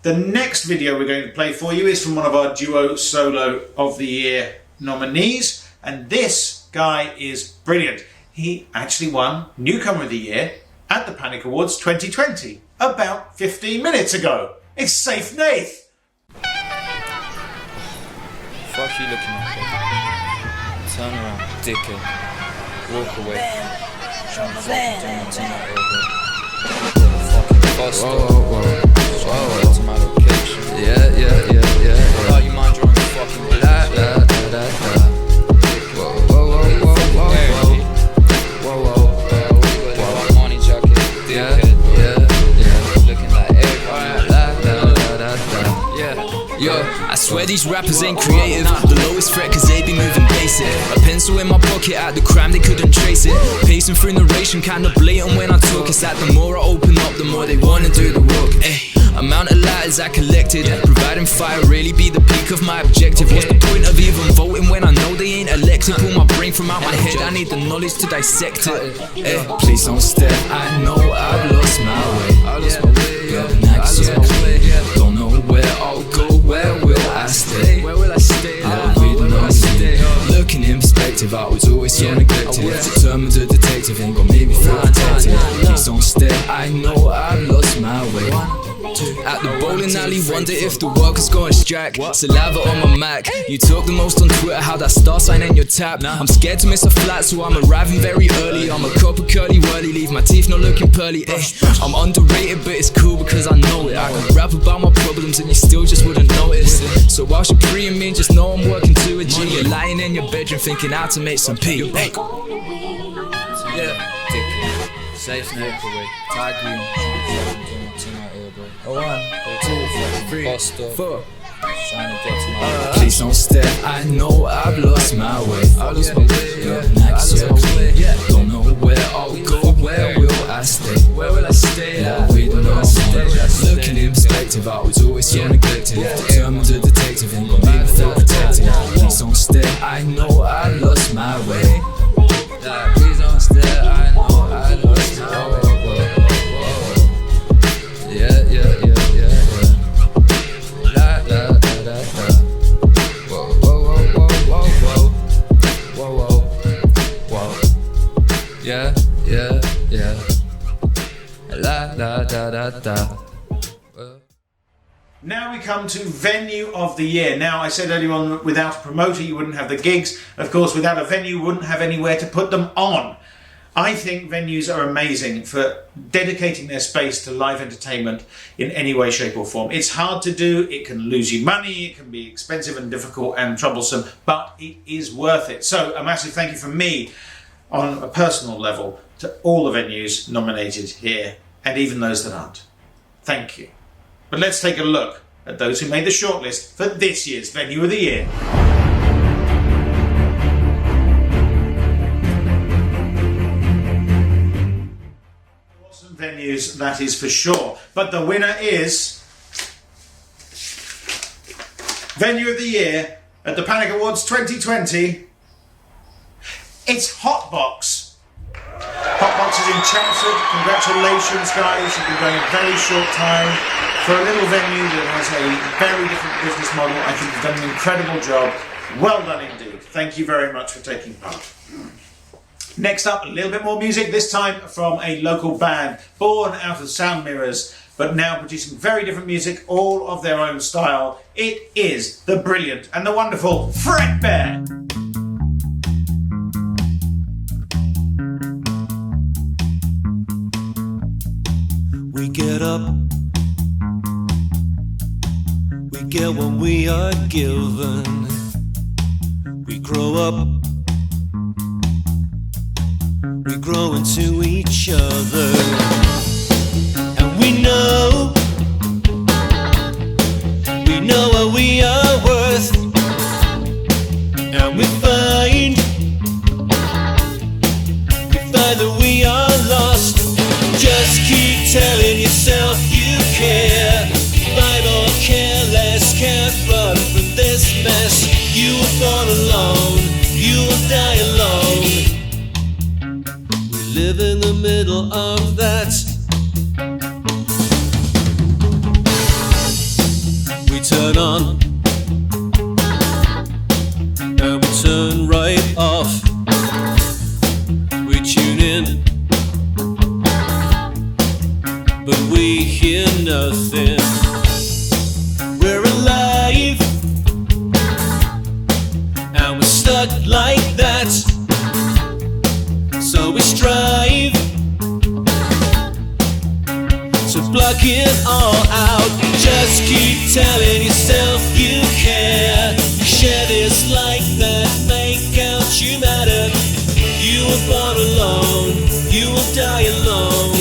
the next video we're going to play for you is from one of our Duo Solo of the Year nominees, and this guy is brilliant. He actually won Newcomer of the Year at the Panic Awards 2020 about 15 minutes ago. It's Safe Nath. Fuck you looking at me. Turn around, dickhead. Walk away. Trying to fucking do my thing out over. Whoa, whoa, whoa, to my location. Yeah. Oh, you mind your own fucking business? Whoa, money jacket, dickhead. Yeah. Looking like everybody. Yeah. Yo, I swear these rappers ain't creative. The lowest threat cause they be moving basic. A pencil in my pocket at the crime, they couldn't trace it. Pacing through narration, kinda blatant when I talk. It's like the more I open up, the more they wanna do the work. Amount of lighters I collected, providing fire really be the peak of my objective. What's the point of even voting when I know they ain't elected? Pull my brain from out my head, I need the knowledge to dissect it. Please don't stare, I know I've lost my way. Don't know where I'll go, where will I stay? Looking in perspective, I was always so neglected. Determined a detective, ain't gon' make me feel protected. Please don't stare, I know I've lost my way. At the bowling alley, wonder if the workers going strike. Saliva on my Mac. You talk the most on Twitter, how that star sign in your tap. I'm scared to miss a flight, so I'm arriving very early. I'm a cup of curly whirly, leave my teeth not looking pearly. I'm underrated, but it's cool because I know it. I can rap about my problems and you still just wouldn't notice. So whilst you're preying me, just know I'm working to a G. You're lying in your bedroom thinking how to make some P. Safe neighborhood, tag green, oh, 1, 2, 3, 4. Trying to get to my please don't stare, I know I've lost my way. Don't know where I'll go, where will I stay? Looking in perspective, I was always so neglected. Determined a detective, ain't gon' make me feel protected. Please don't stare, I know I've lost my way. Please don't stare, I know I lost my way. Now we come to venue of the year. Now I said earlier on that without a promoter you wouldn't have the gigs. Of course, without a venue you wouldn't have anywhere to put them on. I think venues are amazing for dedicating their space to live entertainment in any way, shape or form. It's hard to do, it can lose you money, it can be expensive and difficult and troublesome, but it is worth it. So a massive thank you from me on a personal level to all the venues nominated here and even those that aren't. Thank you. But let's take a look at those who made the shortlist for this year's Venue of the Year. Awesome venues, that is for sure. But the winner is Venue of the Year at the Panic Awards 2020. It's Hotbox. Hotbox is in Chelmsford. Congratulations, guys. You've been going a very short time. For a little venue that has a very different business model, I think you've done an incredible job. Well done indeed. Thank you very much for taking part. Next up, a little bit more music, this time from a local band, born out of Sound Mirrors, but now producing very different music, all of their own style. It is the brilliant and the wonderful Fredbear. We get up, we get what we are given. We grow up, we grow into each other. And we know what we are worth. And we find that we are lost. Just keep telling yourself you care. Fight or care less, can't run from this mess. You were born alone, you will die alone. We live in the middle of that. We turn on and we turn right off. We tune in, but we hear nothing. We're alive, and we're stuck like that. So we strive to block it all out. Just keep telling yourself you care. You share this like that, make out you matter. You were born alone, you will die alone.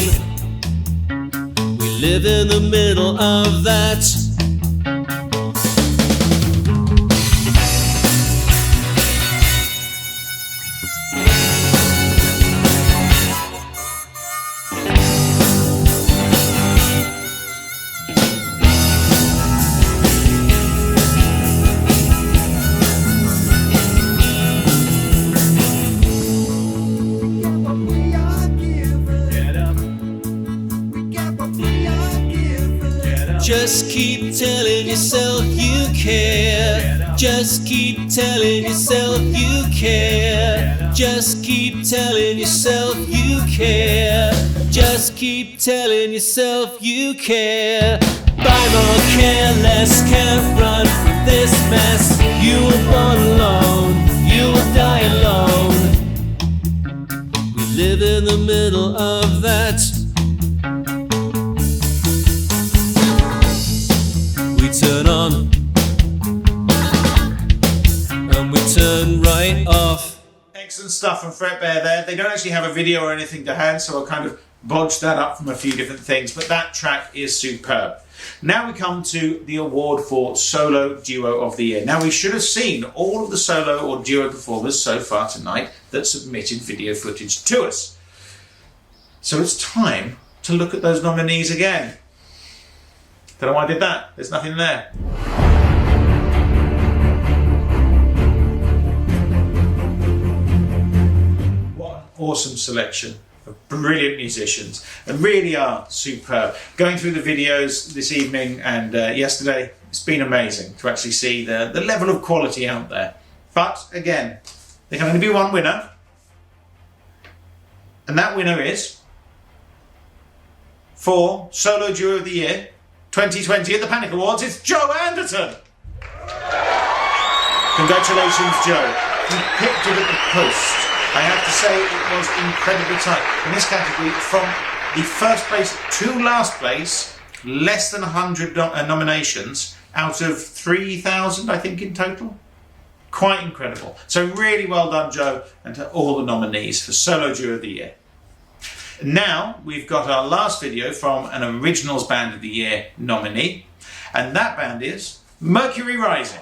We live in the middle of that. Just keep telling yourself you care. Just keep telling yourself you care. Just keep telling yourself you care. Just keep telling yourself you care. Buy more, care less, can't run from this mess. You were born alone, you will die alone. We live in the middle of that. We turn on and we turn right off. Excellent stuff from Fretbear there. They don't actually have a video or anything to hand, so I'll kind of bodge that up from a few different things, but that track is superb. Now we come to the award for Solo Duo of the Year. Now we should have seen all of the solo or duo performers so far tonight that submitted video footage to us. So it's time to look at those nominees again. Don't know why I did that. There's nothing there. What an awesome selection of brilliant musicians, and really are superb. Going through the videos this evening and yesterday, it's been amazing to actually see the level of quality out there. But again, there can only be one winner, and that winner is for Solo Duo of the Year 2020 at the Panic Awards. It's Joe Anderton. Congratulations, Joe. You picked it at the post. I have to say it was incredibly tight. In this category, from the first place to last place, less than 100 nominations out of 3,000, I think, in total. Quite incredible. So really well done, Joe, and to all the nominees for Solo Duo of the Year. Now we've got our last video from an Originals Band of the Year nominee, and that band is Mercury Rising.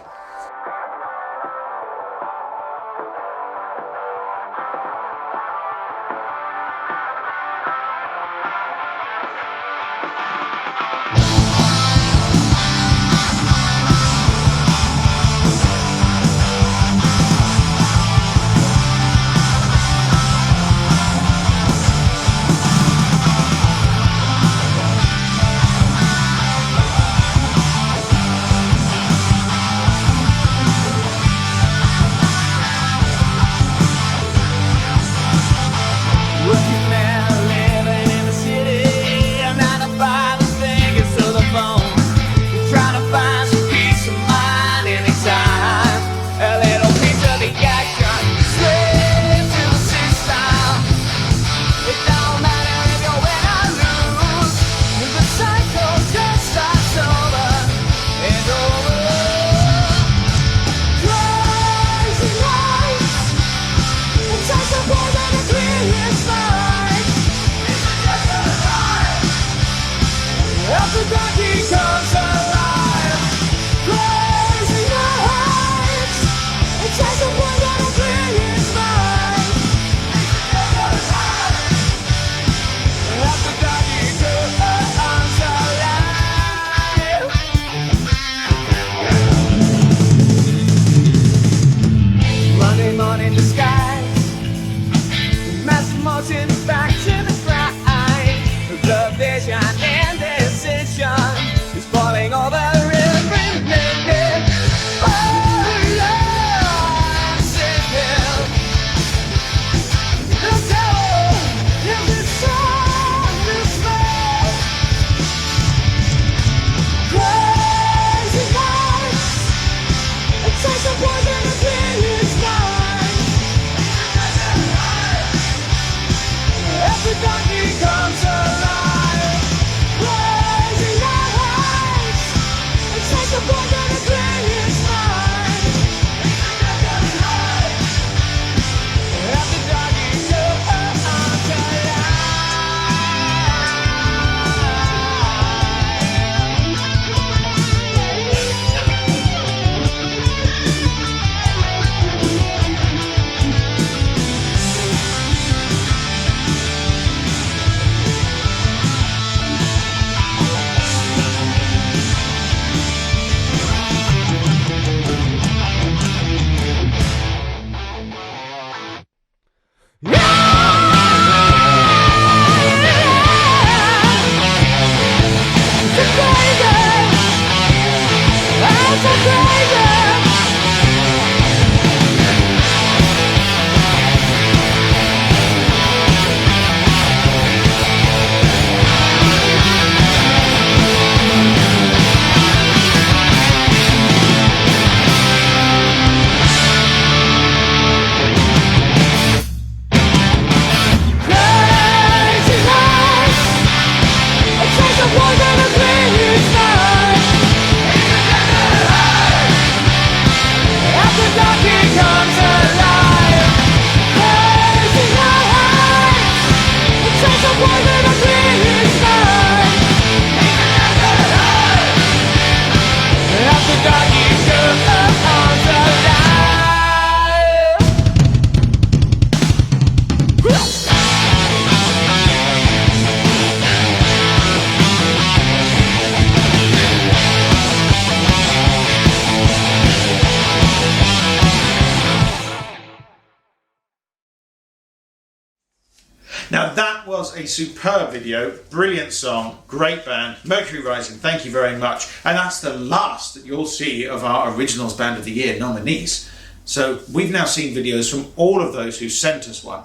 Now that was a superb video, brilliant song, great band, Mercury Rising, thank you very much. And that's the last that you'll see of our Originals Band of the Year nominees. So we've now seen videos from all of those who sent us one.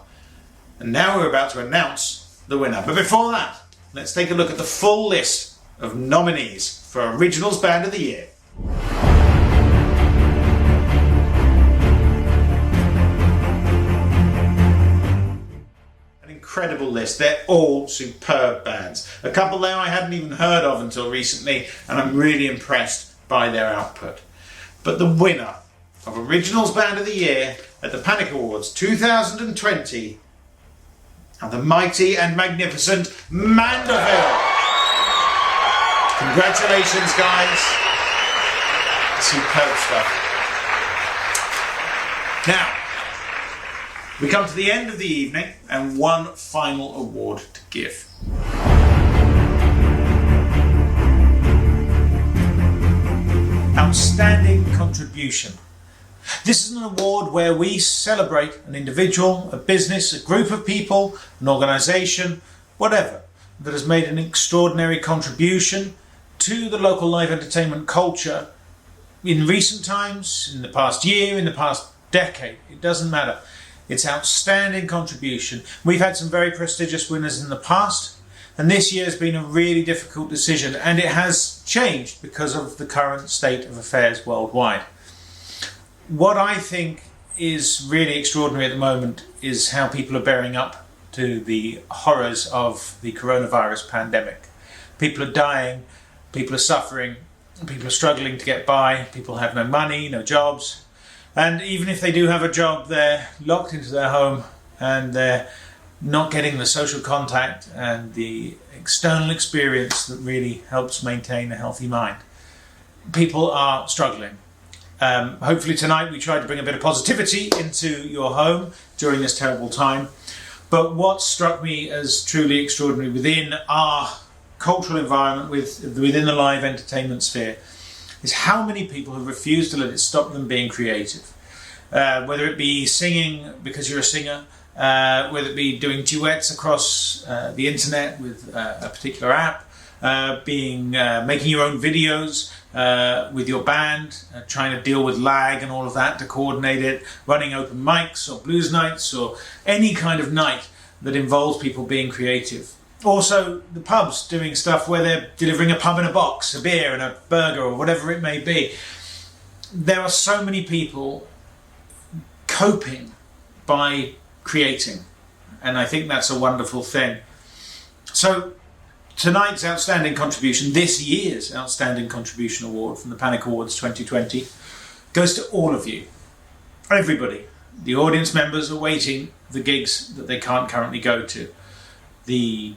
And now we're about to announce the winner. But before that, let's take a look at the full list of nominees for Originals Band of the Year. Incredible list. They're all superb bands. A couple there I hadn't even heard of until recently, and I'm really impressed by their output. But the winner of Originals Band of the Year at the Panic Awards 2020 are the mighty and magnificent Mandeville. Congratulations, guys. Superb stuff. Now, we come to the end of the evening and one final award to give. Outstanding Contribution. This is an award where we celebrate an individual, a business, a group of people, an organisation, whatever, that has made an extraordinary contribution to the local live entertainment culture in recent times, in the past year, in the past decade. It doesn't matter. It's outstanding contribution. We've had some very prestigious winners in the past, and this year has been a really difficult decision, and it has changed because of the current state of affairs worldwide. What I think is really extraordinary at the moment is how people are bearing up to the horrors of the coronavirus pandemic. People are dying, people are suffering, people are struggling to get by, people have no money, no jobs. And even if they do have a job, they're locked into their home and they're not getting the social contact and the external experience that really helps maintain a healthy mind. People are struggling. Hopefully tonight we tried to bring a bit of positivity into your home during this terrible time. But what struck me as truly extraordinary within our cultural environment, within the live entertainment sphere, is how many people have refused to let it stop them being creative. Whether it be singing because you're a singer, whether it be doing duets across the internet with a particular app, making your own videos with your band, trying to deal with lag and all of that to coordinate it, running open mics or blues nights or any kind of night that involves people being creative. Also, the pubs doing stuff where they're delivering a pub in a box, a beer and a burger or whatever it may be. There are so many people coping by creating, and I think that's a wonderful thing. So tonight's Outstanding Contribution, this year's Outstanding Contribution Award from the Panic Awards 2020 goes to all of you, everybody. The audience members awaiting the gigs that they can't currently go to. The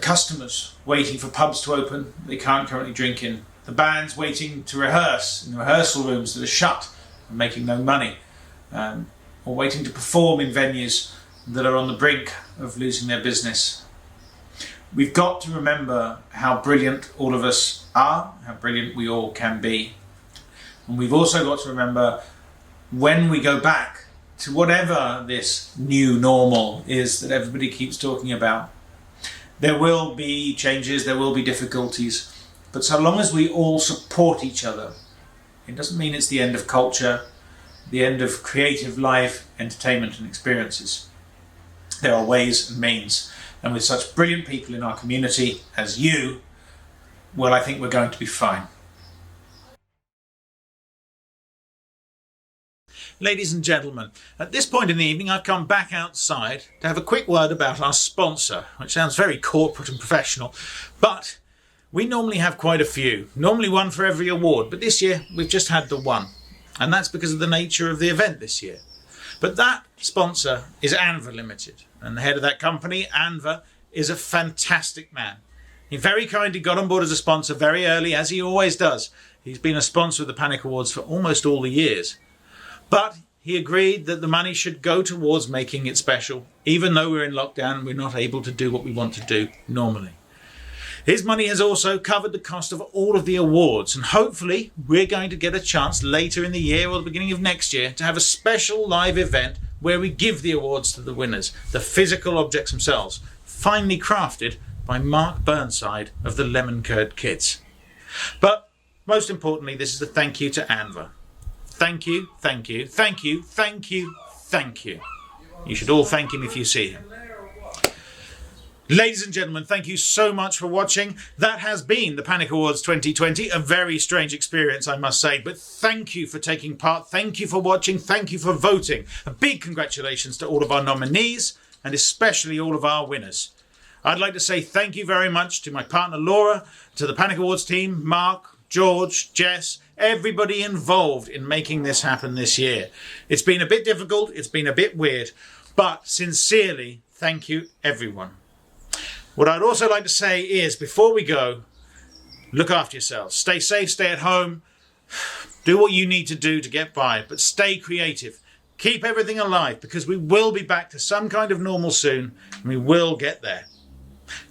customers waiting for pubs to open they can't currently drink in. The bands waiting to rehearse in rehearsal rooms that are shut and making no money. Or waiting to perform in venues that are on the brink of losing their business. We've got to remember how brilliant all of us are, how brilliant we all can be. And we've also got to remember when we go back to whatever this new normal is that everybody keeps talking about, there will be changes, there will be difficulties, but so long as we all support each other, it doesn't mean it's the end of culture, the end of creative live entertainment and experiences. There are ways and means, and with such brilliant people in our community as you, well, I think we're going to be fine. Ladies and gentlemen, at this point in the evening I've come back outside to have a quick word about our sponsor, which sounds very corporate and professional, but we normally have quite a few, normally one for every award, but this year we've just had the one, and that's because of the nature of the event this year. But that sponsor is Anva Limited, and the head of that company, Anva, is a fantastic man. He very kindly got on board as a sponsor very early, as he always does. He's been a sponsor of the Panic Awards for almost all the years. But he agreed that the money should go towards making it special, even though we're in lockdown and we're not able to do what we want to do normally. His money has also covered the cost of all of the awards, and hopefully we're going to get a chance later in the year or the beginning of next year to have a special live event where we give the awards to the winners, the physical objects themselves, finely crafted by Mark Burnside of the Lemon Curd Kids. But most importantly, this is a thank you to Anva. Thank you, thank you, thank you, thank you, thank you. You should all thank him if you see him. Ladies and gentlemen, thank you so much for watching. That has been the Panic Awards 2020. A very strange experience, I must say, but thank you for taking part. Thank you for watching. Thank you for voting. A big congratulations to all of our nominees and especially all of our winners. I'd like to say thank you very much to my partner Laura, to the Panic Awards team, Mark, George, Jess, everybody involved in making this happen this year. It's been a bit difficult, it's been a bit weird, but sincerely, thank you everyone. What I'd also like to say is, before we go, look after yourselves. Stay safe, stay at home, do what you need to do to get by, but stay creative. Keep everything alive, because we will be back to some kind of normal soon, and we will get there.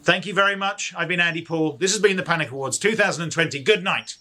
Thank you very much. I've been Andy Paul. This has been the Panic Awards 2020. Good night.